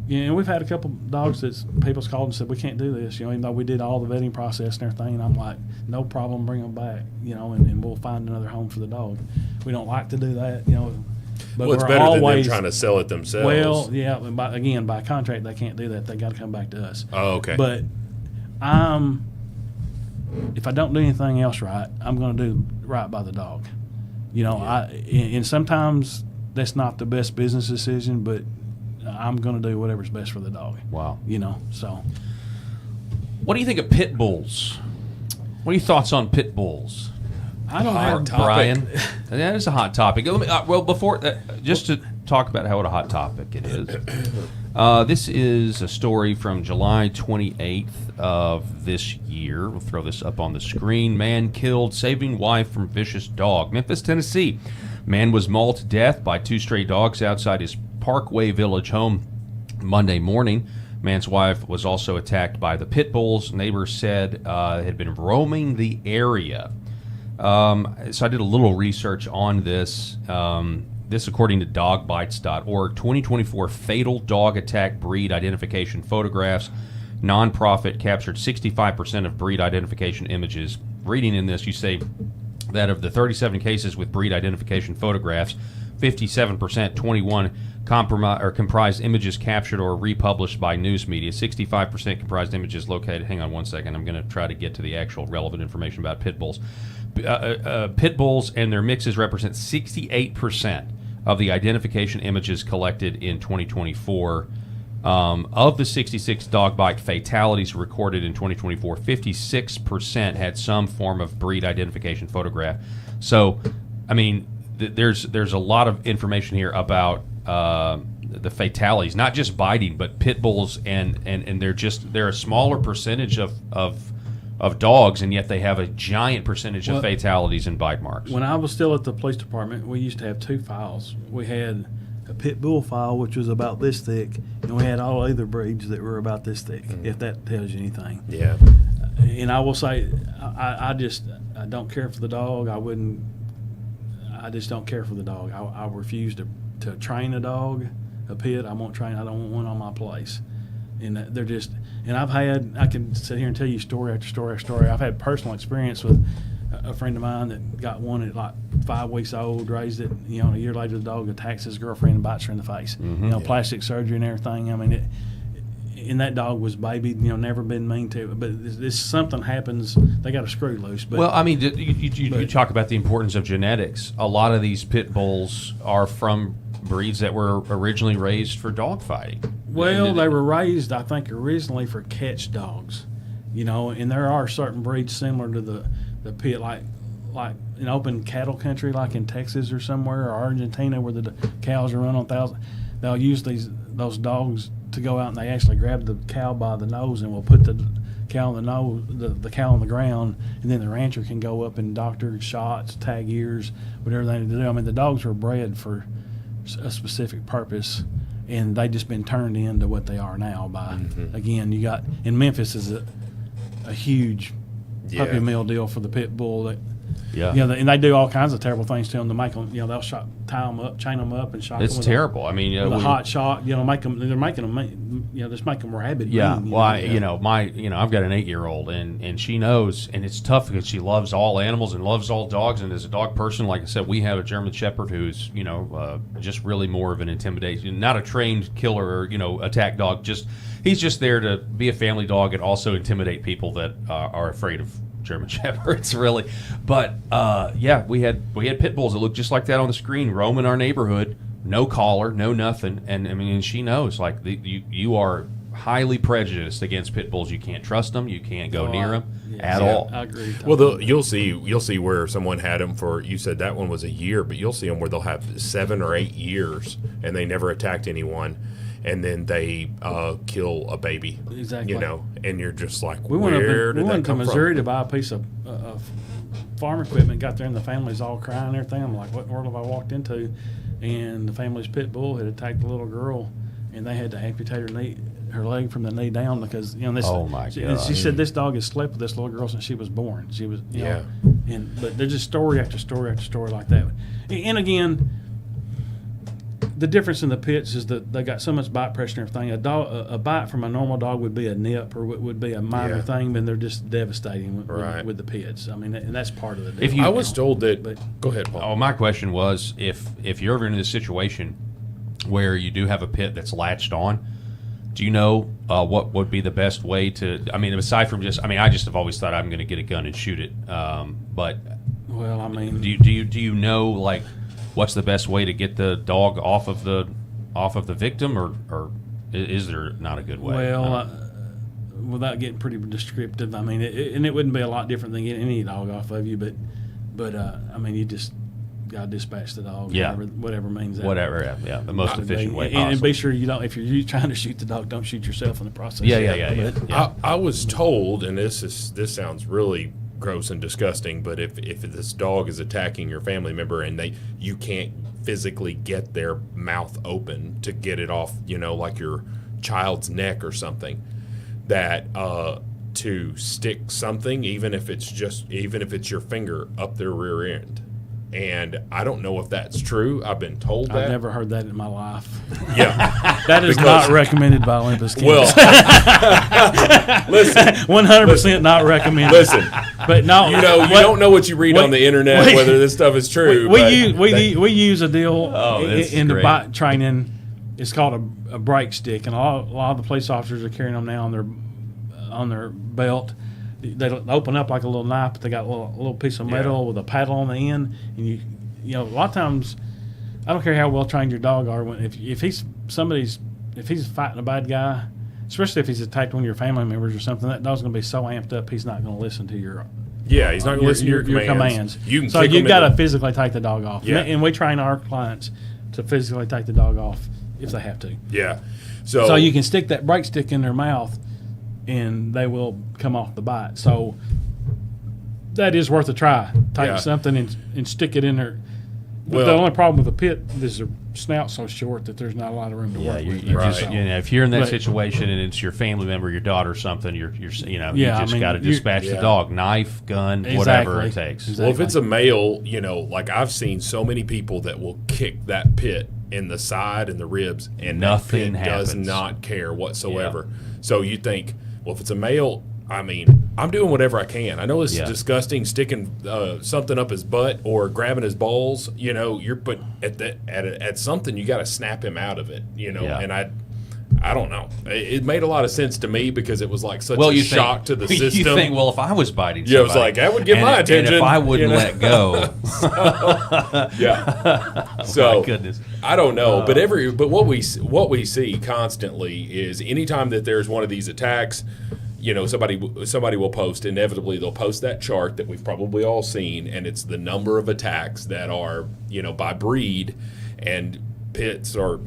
you know, we've had a couple dogs that people's called and said, we can't do this, you know, even though we did all the vetting process and everything. And I'm like, no problem, bring them back, you know, and we'll find another home for the dog. We don't like to do that, you know. But Well, it's we're better than them always trying to sell it themselves. well, yeah, but by contract, they can't do that. They got to come back to us. Oh, okay. But if I don't do anything else right, I'm going to do right by the dog. You know, and sometimes that's not the best business decision, but I'm going to do whatever's best for the dog. Wow. You know, so. What do you think of pit bulls? What are your thoughts on pit bulls? I don't Hot have topic. Brian, that is a hot topic. Let me, well, before just to talk about what a hot topic it is. This is a story from July 28th of this year. We'll throw this up on the screen. Man killed, saving wife from vicious dog. Memphis, Tennessee. Man was mauled to death by two stray dogs outside his Parkway Village home Monday morning. Man's wife was also attacked by the pit bulls. Neighbors said had been roaming the area. So I did a little research on this. This, according to dogbites.org, 2024 fatal dog attack breed identification photographs nonprofit captured 65% of breed identification images. Reading in this, you say that of the 37 cases with breed identification photographs, 57%, 21 comprised images captured or republished by news media. 65% comprised images located. Hang on one second. I'm going to try to get to the actual relevant information about pit bulls. Pit bulls and their mixes represent 68% of the identification images collected in 2024. Of the 66 dog bite fatalities recorded in 2024, 56% had some form of breed identification photograph. So, I mean, there's a lot of information here about the fatalities, not just biting, but pit bulls, and they're a smaller percentage of dogs, and yet they have a giant percentage of fatalities and bite marks. When I was still at the police department, we used to have two files. We had a pit bull file, which was about this thick, and we had all other breeds that were about this thick, if that tells you anything. Yeah. And I will say, I don't care for the dog. I just don't care for the dog. I refuse to train a dog, a pit. I don't want one on my place. And they're just, and I can sit here and tell you story after story after story. I've had personal experience with a friend of mine that got one at like 5 weeks old, raised it, and a year later the dog attacks his girlfriend and bites her in the face. Plastic surgery and everything. I mean, and that dog was babied, never been mean to it. But this something happens, they got a screw loose. But, well, I mean, you talk about the importance of genetics. A lot of these pit bulls are from breeds that were originally raised for dog fighting. Well, they were raised, I think, originally for catch dogs, and there are certain breeds similar to the pit, like in open cattle country, like in Texas or somewhere, or Argentina, where the cows are run on thousands. They'll use those dogs to go out and they actually grab the cow by the nose and will put the cow on the cow on the ground, and then the rancher can go up and doctor shots, tag ears, whatever they need to do. I mean, the dogs were bred for a specific purpose, and they just been turned into what they are now by, again, you got, in Memphis is a huge puppy mill deal for the pit bull that, and they do all kinds of terrible things to them to make them, they'll tie them up, chain them up, and shock them. It's terrible. I mean, with a hot shock, make them. They're making them, just make them rabid. Yeah. Mean, well, I've got an 8-year-old, and she knows, and it's tough because she loves all animals and loves all dogs, and as a dog person, like I said, we have a German Shepherd who's, just really more of an intimidation, not a trained killer or attack dog. He's just there to be a family dog and also intimidate people that are afraid of German Shepherds, really. But we had pit bulls that looked just like that on the screen, roaming our neighborhood, no collar, no nothing, and I mean, she knows, like, you are highly prejudiced against pit bulls. You can't trust them. You can't go near them at all. I agree. Well, you'll see where someone had them for. You said that one was a year, but you'll see them where they'll have 7 or 8 years and they never attacked anyone. And then they kill a baby. Exactly. And you're just like, we went to Missouri from? to buy a piece of farm equipment. Got there and the family's all crying and everything. I'm like, what world have I walked into? And the family's pit bull had attacked the little girl, and they had to amputate her leg from the knee down because Oh my God! She said this dog has slept with this little girl since she was born. She was but there's just story after story after story like that. And again, the difference in the pits is that they got so much bite pressure and everything. A bite from a normal dog would be a nip or would be a minor thing, but they're just devastating with the pits. I mean, and that's part of the deal. I was told that. Go ahead, Paul. Oh, my question was, if you're ever in this situation where you do have a pit that's latched on, do you know what would be the best way to? I mean, aside from I just have always thought I'm going to get a gun and shoot it. But well, I mean, do you know, like, what's the best way to get the dog off of the victim, or is there not a good way? Well, without getting pretty descriptive, I mean, it wouldn't be a lot different than getting any dog off of you, but I mean, you just got to dispatch the dog. Yeah. Whatever means that. Whatever, yeah, the most efficient way possible. And be sure you don't. If you're trying to shoot the dog, don't shoot yourself in the process. Yeah. I was told, and this sounds really gross and disgusting, but if this dog is attacking your family member and you can't physically get their mouth open to get it off, like your child's neck or something, that to stick something, even if it's your finger, up their rear end And I don't know if that's true. I've been told that. I've never heard that in my life. Yeah. That is not recommended by Olympus Kids. Well, listen, 100% not recommended. listen. But no, You don't know what you read on the internet, whether this stuff is true. We use a deal that's in the great. bike training. It's called a brake stick, and a lot of the police officers are carrying them now on their belt. They open up like a little knife, but they got a little piece of metal with a paddle on the end. And you know, a lot of times, I don't care how well trained your dog are. If he's fighting a bad guy, especially if he's attacked one of your family members or something, that dog's going to be so amped up he's not going to listen to your Yeah, he's not going to listen to your commands. You can so kick you've him got in to the- physically take the dog off. Yeah. And we train our clients to physically take the dog off if they have to. Yeah. So you can stick that brake stick in their mouth, and they will come off the bite. So that is worth a try. Take Yeah. something and stick it in there. But Well- the only problem with a pit is their snout's so short that there's not a lot of room to work You with. just, Right. if you're in that But- situation and it's your family member, your daughter, or something, you just Yeah, I mean, got to dispatch the Yeah. dog, knife, gun, whatever it Exactly. takes. Exactly. Well, if it's a male, like I've seen so many people that will kick that pit in the side and the ribs, and Nothing that pit does happens. not care whatsoever. So you think, well, if it's a male, I mean, I'm doing whatever I can. I know this Yeah. is disgusting, sticking something up his butt or grabbing his balls. You're but at something you got to snap him out of it. Yeah. And I don't know. It made a lot of sense to me because it was like such a you shock to the system. You think, well, if I was biting Yeah, it was somebody, like, that would get my and attention, if I wouldn't you know? let go, Yeah. So my goodness. I don't know, but what we see constantly is anytime that there's one of these attacks, somebody will post. Inevitably, they'll post that chart that we've probably all seen, and it's the number of attacks that are by breed, and pits are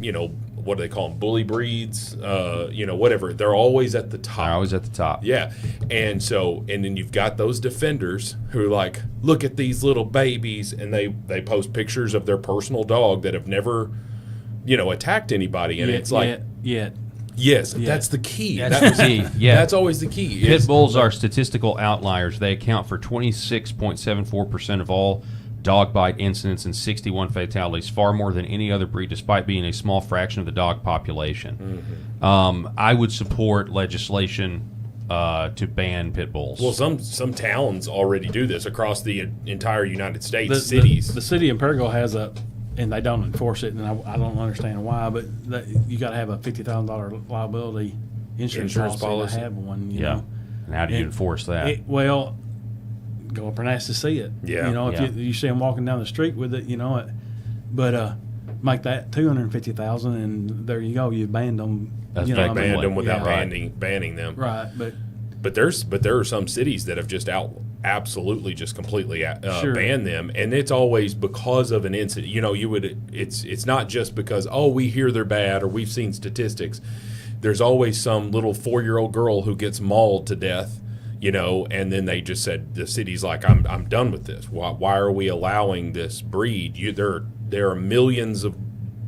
what do they call them, bully breeds, whatever. They're always at the top. I was at the top. Yeah. And then you've got those defenders who like, look at these little babies, and they post pictures of their personal dog that have never, attacked anybody. And it's like, yes, that's the key. That's the key. Yeah. That's always the key. Pit bulls are statistical outliers. They account for 26.74% of all dog bite incidents and 61 fatalities, far more than any other breed, despite being a small fraction of the dog population. Mm-hmm. I would support legislation to ban pit bulls. Well, some towns already do this across the entire United States, the cities. The city of Imperial has and they don't enforce it, and I don't understand why, but you got to have a $50,000 liability insurance policy to have one. You know? And how do you enforce that? Well, go up and ask to see it. Yeah. If you see them walking down the street with it, but make that $250,000, and there you go. You banned them. That's Banned them without Yeah. banning them. Right, But there are some cities that have just absolutely just completely Sure. banned them, and it's always because of an incident. It's not just because we hear they're bad or we've seen statistics. There's always some little 4-year-old girl who gets mauled to death, and then they just said the city's like, I'm done with this. Why are we allowing this breed? There are millions of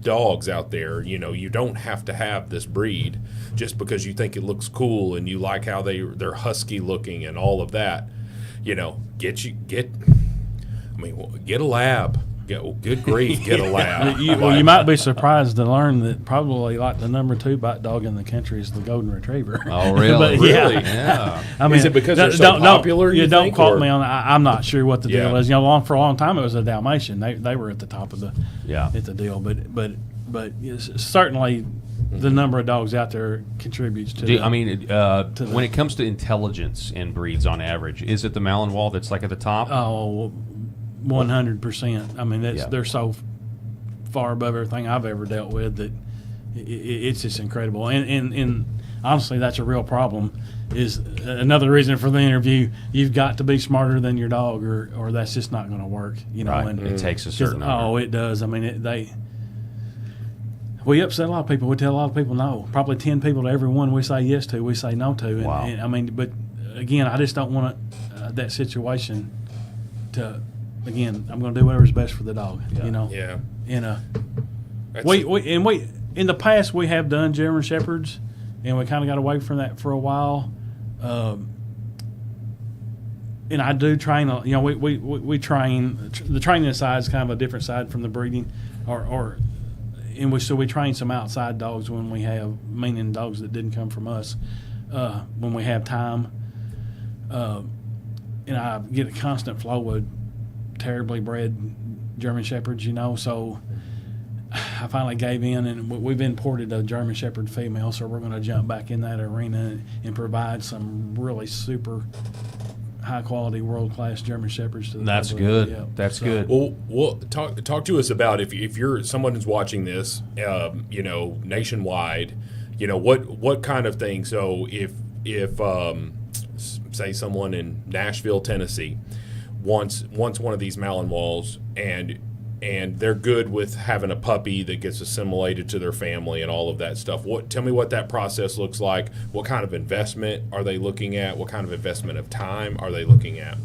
dogs out there. You don't have to have this breed just because you think it looks cool and you like how they're husky looking and all of that. Get a lab. Good grief, get a lab. you might be surprised to learn that probably like the number 2 bite dog in the country is the golden retriever. Oh, really? But, yeah. Really? Yeah. I mean, Is it because they're so popular, you don't think, quote or- me on that. I'm not sure what the deal Yeah. is. For a long time it was a Dalmatian. They were at the top of the deal. But yes, certainly the number of dogs out there contributes to. When it comes to intelligence in breeds on average, is it the Malinois that's like at the top? 100%. I mean, they're so far above everything I've ever dealt with that it's just incredible. And honestly, that's a real problem. Is another reason for the interview. You've got to be smarter than your dog, or that's just not going to work. Right. And It takes a certain number. Oh, it does. I mean, we upset a lot of people. We tell a lot of people no. Probably 10 people to every one we say yes to, we say no to. And, Wow. and I mean, but again, I just don't want that situation to. Again, I'm going to do whatever's best for the dog. Yeah. Yeah. And we in the past we have done German shepherds, and we kind of got away from that for a while. and I do train. We train. The training side is kind of a different side from the breeding, so we train some outside dogs when we have, meaning dogs that didn't come from us, when we have time. And I get a constant flow of terribly bred German Shepherds, so I finally gave in, and we've imported a German Shepherd female, so we're going to jump back in that arena and provide some really super high-quality, world-class German Shepherds to the That's public. good. Yeah. That's So- good. Well, talk to us about if you're someone who's watching this, nationwide, what kind of thing. So if say someone in Nashville, Tennessee, wants one of these Malinois and they're good with having a puppy that gets assimilated to their family and all of that stuff. Tell me what that process looks like. What kind of investment are they looking at? What kind of investment of time are they looking at?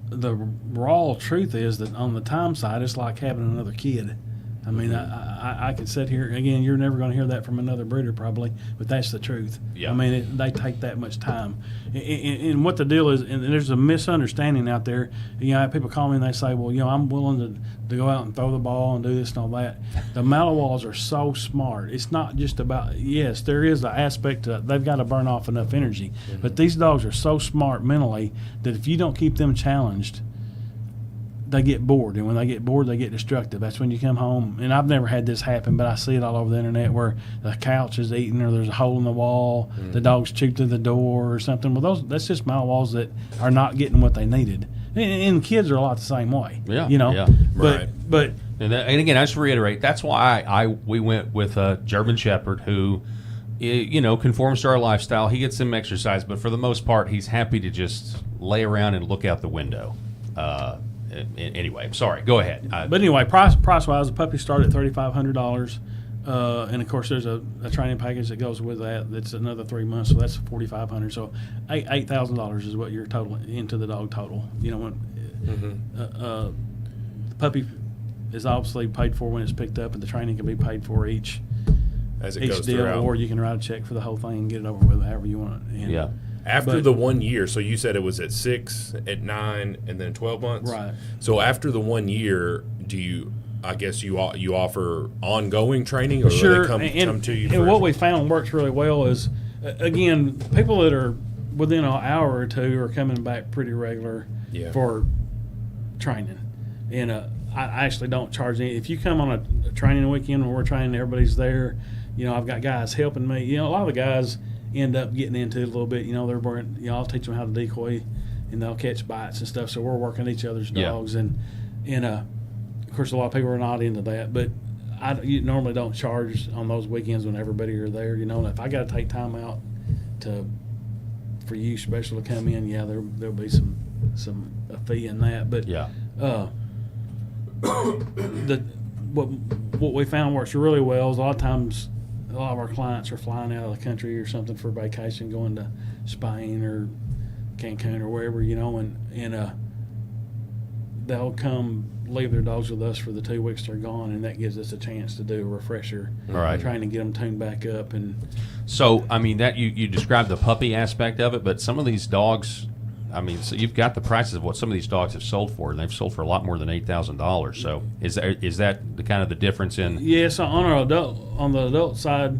The raw truth is that on the time side, it's like having another kid. I mean, I could sit here again. You're never going to hear that from another breeder, probably, but that's the truth. Yeah. I mean, they take that much time, and what the deal is, and there's a misunderstanding out there. People call me and they say, "Well, I'm willing to go out and throw the ball and do this and all that." The Malinois are so smart. It's not just about, yes, there is an aspect to they've got to burn off enough energy, but these dogs are so smart mentally that if you don't keep them challenged, they get bored, and when they get bored, they get destructive. That's when you come home, and I've never had this happen, but I see it all over the internet where the couch is eaten, or there's a hole in the wall, the dog's chewed through the door or something. Well, that's just Malinois that are not getting what they needed, and kids are a lot the same way. Yeah, yeah. Right. But And again, I just reiterate, that's why we went with a German Shepherd who, conforms to our lifestyle. He gets some exercise, but for the most part, he's happy to just lay around and look out the window. Anyway, sorry. Go ahead. But anyway, price wise, the puppies start at $3,500, and of course there's a training package that goes with that. That's another 3 months, so that's $4,500. So $8,000 is what you're total into the dog total. The puppy is obviously paid for when it's picked up, and the training can be paid for each As it goes deal, throughout. or you can write a check for the whole thing and get it over with however you want it. And, Yeah. After But- the 1 year, so you said it was at 6, at 9, and then 12 months? Right. So after the 1 year, you offer ongoing training, or Sure, do they come to you and first? what we found works really well is, again, people that are within an hour or two are coming back pretty regular Yeah. for training. And I actually don't charge any. If you come on a training weekend when we're training, everybody's there. I've got guys helping me. A lot of the guys end up getting into it a little bit. I'll teach them how to decoy, and they'll catch bites and stuff. So we're working each other's Yeah. dogs, and of course a lot of people are not into that. But you normally don't charge on those weekends when everybody are there. And if I got to take time out for you special to come in, there'll be a fee in that. But Yeah. what we found works really well is a lot of times a lot of our clients are flying out of the country or something for vacation, going to Spain or Cancun or wherever, and they'll come leave their dogs with us for the 2 weeks they're gone, and that gives us a chance to do a refresher, All right. trying to get them tuned back up. And So, I mean, that you described the puppy aspect of it, but some of these dogs, so you've got the prices of what some of these dogs have sold for, and they've sold for a lot more than $8,000. So, is that the kind of the difference in? yes, on the adult side,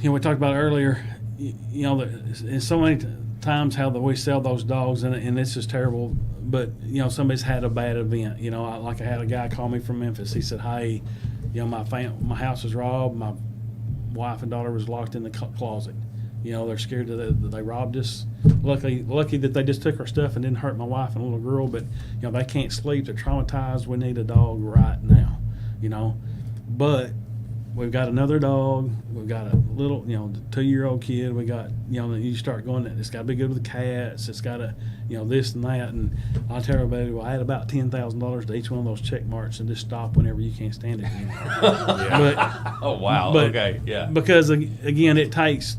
we talked about earlier. There's so many times how that we sell those dogs, and it's just terrible. But somebody's had a bad event. I had a guy call me from Memphis. He said, "Hey, my house was robbed. My wife and daughter was locked in the closet. They're scared that they robbed us. Lucky that they just took our stuff and didn't hurt my wife and little girl. But they can't sleep. They're traumatized. We need a dog right now. But we've got another dog. We've got a little, 2-year-old kid. We got, you start going. It's got to be good with the cats. It's got to, this and that. And I tell everybody, well, add about $10,000 to each one of those check marks and just stop whenever you can't stand it anymore." But Oh wow! But- Okay, yeah. because again, it takes.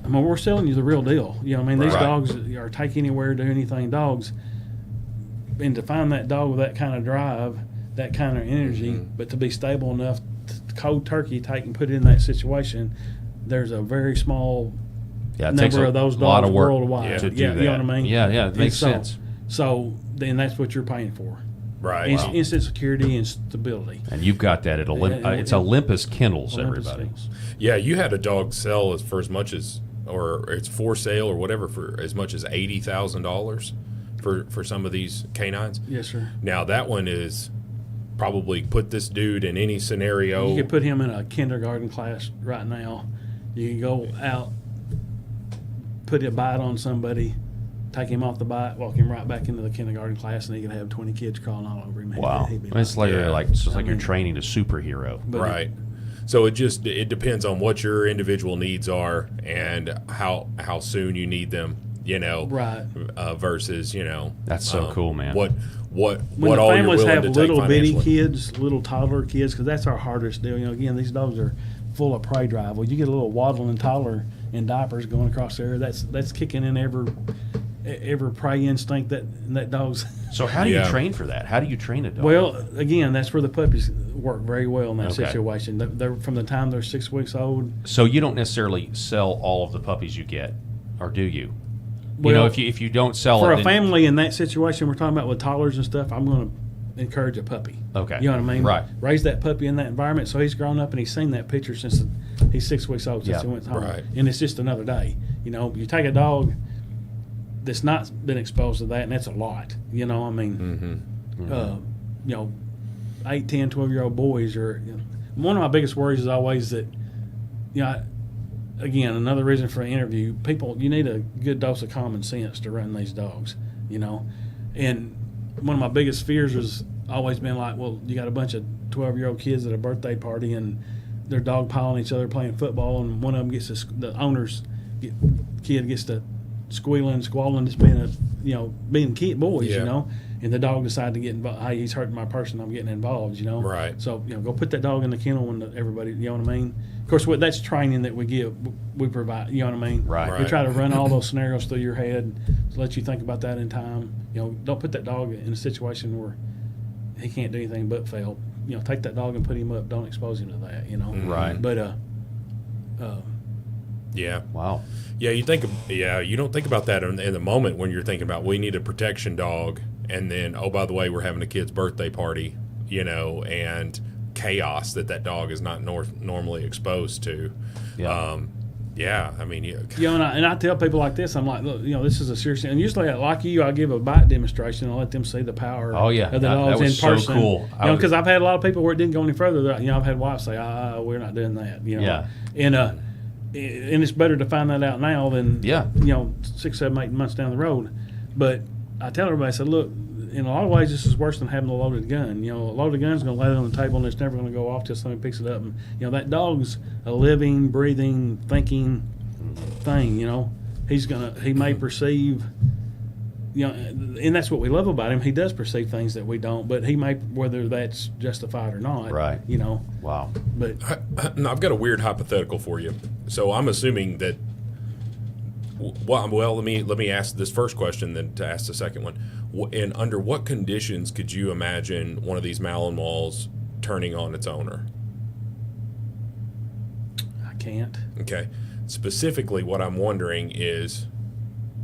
We're selling you the real deal. These Right. dogs are take anywhere, do anything dogs. And to find that dog with that kind of drive, that kind of energy, but to be stable enough to cold turkey take and put it in that situation, there's a very small Yeah, it takes number a of those lot dogs of work worldwide. to do You know that. what I mean? Yeah, it And makes so, sense. So then that's what you're paying for. Right. Instant security and stability. And you've got that at it's Olympus Kennels, Olympus everybody. Kennels. Yeah, you had a dog sell for as much as, or it's for sale or whatever, for as much as $80,000 for some of these canines. Yes, sir. Now that one is probably put this dude in any scenario. You could put him in a kindergarten class right now. You can go out, put a bite on somebody, take him off the bite, walk him right back into the kindergarten class, and he can have 20 kids crawling all over him. Wow, He'd be it's like, literally it's just like you're mean- training a superhero. but Right. So it depends on what your individual needs are and how soon you need them. Right. Versus That's so cool, man. What When the all you're families willing have to take little bitty financially. kids, little toddler kids, because that's our hardest deal. Again, these dogs are full of prey drive. Well, you get a little waddling toddler in diapers going across there. That's kicking in every prey instinct that dog's. So how do you Yeah. train for that? How do you train a dog? Well, again, that's where the puppies work very well in that Okay. situation. They're from the time they're 6 weeks old. so you don't necessarily sell all of the puppies you get, or do you? Well, if you don't sell For it, a then- family in that situation we're talking about with toddlers and stuff, I'm going to encourage a puppy. Okay. You know what I mean? Right. Raise that puppy in that environment so he's grown up and he's seen that picture since he's 6 weeks old, since Yeah. he went home. Right. And it's just another day. You take a dog that's not been exposed to that, and that's a lot. I mean, Mm-hmm. 8, 10, 12-year-old boys are. One of my biggest worries is always that, again, another reason for an interview, you need a good dose of common sense to run these dogs, And one of my biggest fears has always been like, well, you got a bunch of 12-year-old kids at a birthday party and they're dog piling each other playing football, and one of them the owner's kid gets to squealing, squalling, just being kid boys, Yeah. And the dog decided to get involved. Hey, he's hurting my person. I'm getting involved, Right. So, go put that dog in the kennel when everybody, you know what I mean? Of course, that's training that we provide, you know what I mean? Right. We try to run all those scenarios through your head to let you think about that in time. Don't put that dog in a situation where he can't do anything but fail. Take that dog and put him up. Don't expose him to that, Right. But, Yeah. Wow. Yeah, you don't think about that in the moment when you're thinking about we need a protection dog, and then oh, by the way, we're having a kid's birthday party, and chaos that dog is not normally exposed to. Yeah. Yeah, I mean, and I tell people like this, I'm like, look, this is a serious thing. And usually, like you, I give a bite demonstration and let them see the power Oh, yeah. of the That dogs was in so person. cool. Because I've had a lot of people where it didn't go any further. I've had wives say, we're not doing that. Yeah. And it's better to find that out now than, Yeah. 6, 7, 8 months down the road. But I tell everybody, I said, look, in a lot of ways, this is worse than having a loaded gun. A loaded gun's going to lay it on the table and it's never going to go off till somebody picks it up. And, that dog's a living, breathing, thinking thing, he may perceive, and that's what we love about him. He does perceive things that we don't, but he may, whether that's justified or not, Right. Wow. But I've got a weird hypothetical for you. So I'm assuming that. Well, let me ask this first question, then to ask the second one. And under what conditions could you imagine one of these Malinois turning on its owner? I can't. Okay. Specifically, what I'm wondering is,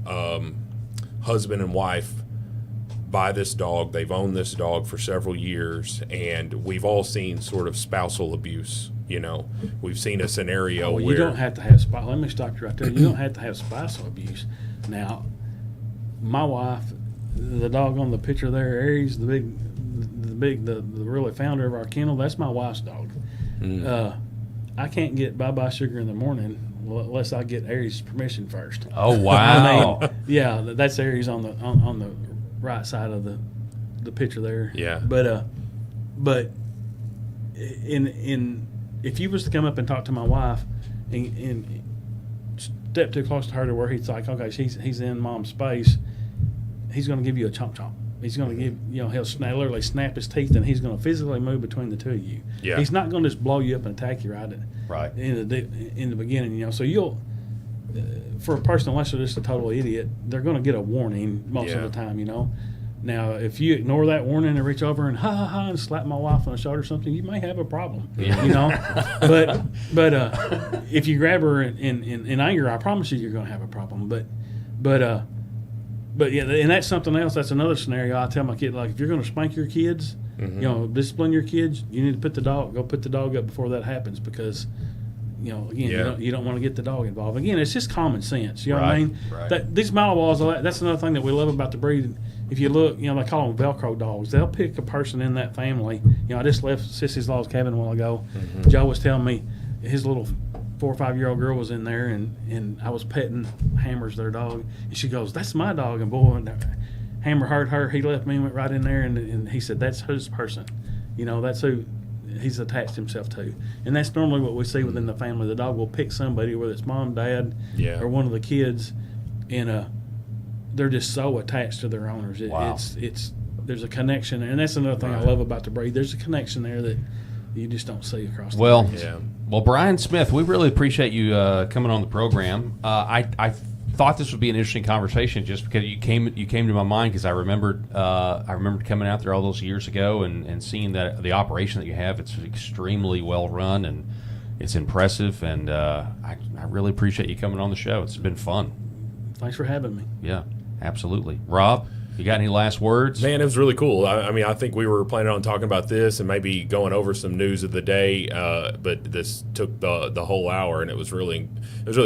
husband and wife buy this dog. They've owned this dog for several years, and we've all seen sort of spousal abuse. We've seen a scenario Well, where you don't have to have let me stop you right there. You don't have to have spousal abuse. Now, my wife, the dog on the picture there, Aries, the really founder of our kennel, that's my wife's dog. I can't get Bye-Bye Sugar in the morning unless I get Aries' permission first. Oh, wow. Yeah, that's Aries on the right side of the picture there. Yeah. But in if you was to come up and talk to my wife and step too close to her to where he's like, okay, he's in mom's space, he's going to give you a chomp chomp. He's going to give, he'll literally snap his teeth, and he's going to physically move between the two of you. Yeah. He's not going to just blow you up and attack you Right. in the beginning. So you'll, for a person, unless they're just a total idiot, they're going to get a warning most of Yeah. the time. Now, if you ignore that warning and reach over and ha ha ha and slap my wife on the shoulder or something, you may have a problem. You know, but if you grab her in anger, I promise you're going to have a problem. But yeah, and that's something else. That's another scenario. I tell my kid, like, if you're going to spank your kids, discipline your kids, you need to put the dog up before that happens, because again, you don't want to get the dog involved. Again, it's just common sense. You know what I mean? Right. That these Malawas, that's another thing that we love about the breed. If you look, they call them Velcro dogs. They'll pick a person in that family. I just left Sissy's Law's cabin a while ago. Joe was telling me his little 4 or 5 year old girl was in there, and I was petting Hammer's their dog, and she goes, "That's my dog." And boy, Hammer heard her. He left me and went right in there, and he said, "That's his person." That's who he's attached himself to. And that's normally what we see within the family. The dog will pick somebody, whether it's mom, dad, or one of the kids, and they're just so attached to their owners. Wow. It's there's a connection, and that's another thing I love about the breed. There's a connection there that you just don't see across the breeds. Well, Brian Smith, we really appreciate you coming on the program. I thought this would be an interesting conversation just because you came to my mind, because I remembered coming out there all those years ago and seeing that the operation that you have, it's extremely well run and it's impressive, and I really appreciate you coming on the show. It's been fun. Thanks for having me. Yeah, absolutely. Rob, you got any last words? Man, it was really cool. I mean, I think we were planning on talking about this and maybe going over some news of the day, but this took the whole hour, and it was really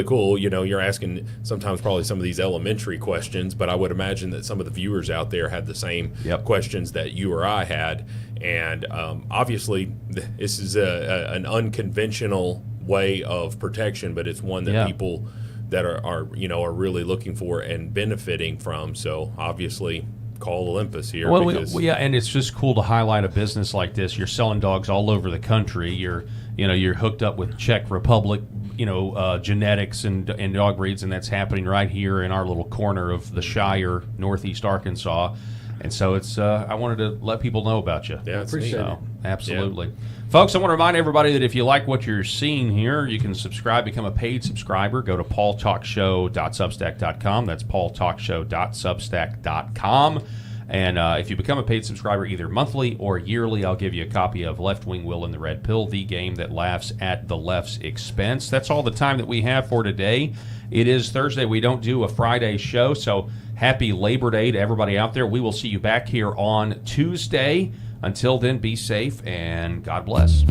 cool. You're asking sometimes probably some of these elementary questions, but I would imagine that some of the viewers out there had the same questions that you or I had. And obviously, this is an unconventional way of protection, but it's one that people that are really looking for and benefiting from. So obviously, call Olympus here. Well, and it's just cool to highlight a business like this. You're selling dogs all over the country. You're hooked up with Czech Republic, genetics and dog breeds, and that's happening right here in our little corner of the Shire, Northeast Arkansas. And so it's I wanted to let people know about you. Yeah, appreciate it. Absolutely. Yeah. Folks, I want to remind everybody that if you like what you're seeing here, you can subscribe, become a paid subscriber. Go to paultalkshow.substack.com. That's paultalkshow.substack.com. And if you become a paid subscriber either monthly or yearly, I'll give you a copy of Left Wing Will and the Red Pill, the game that laughs at the left's expense. That's all the time that we have for today. It is Thursday. We don't do a Friday show, so happy Labor Day to everybody out there. We will see you back here on Tuesday. Until then, be safe and God bless.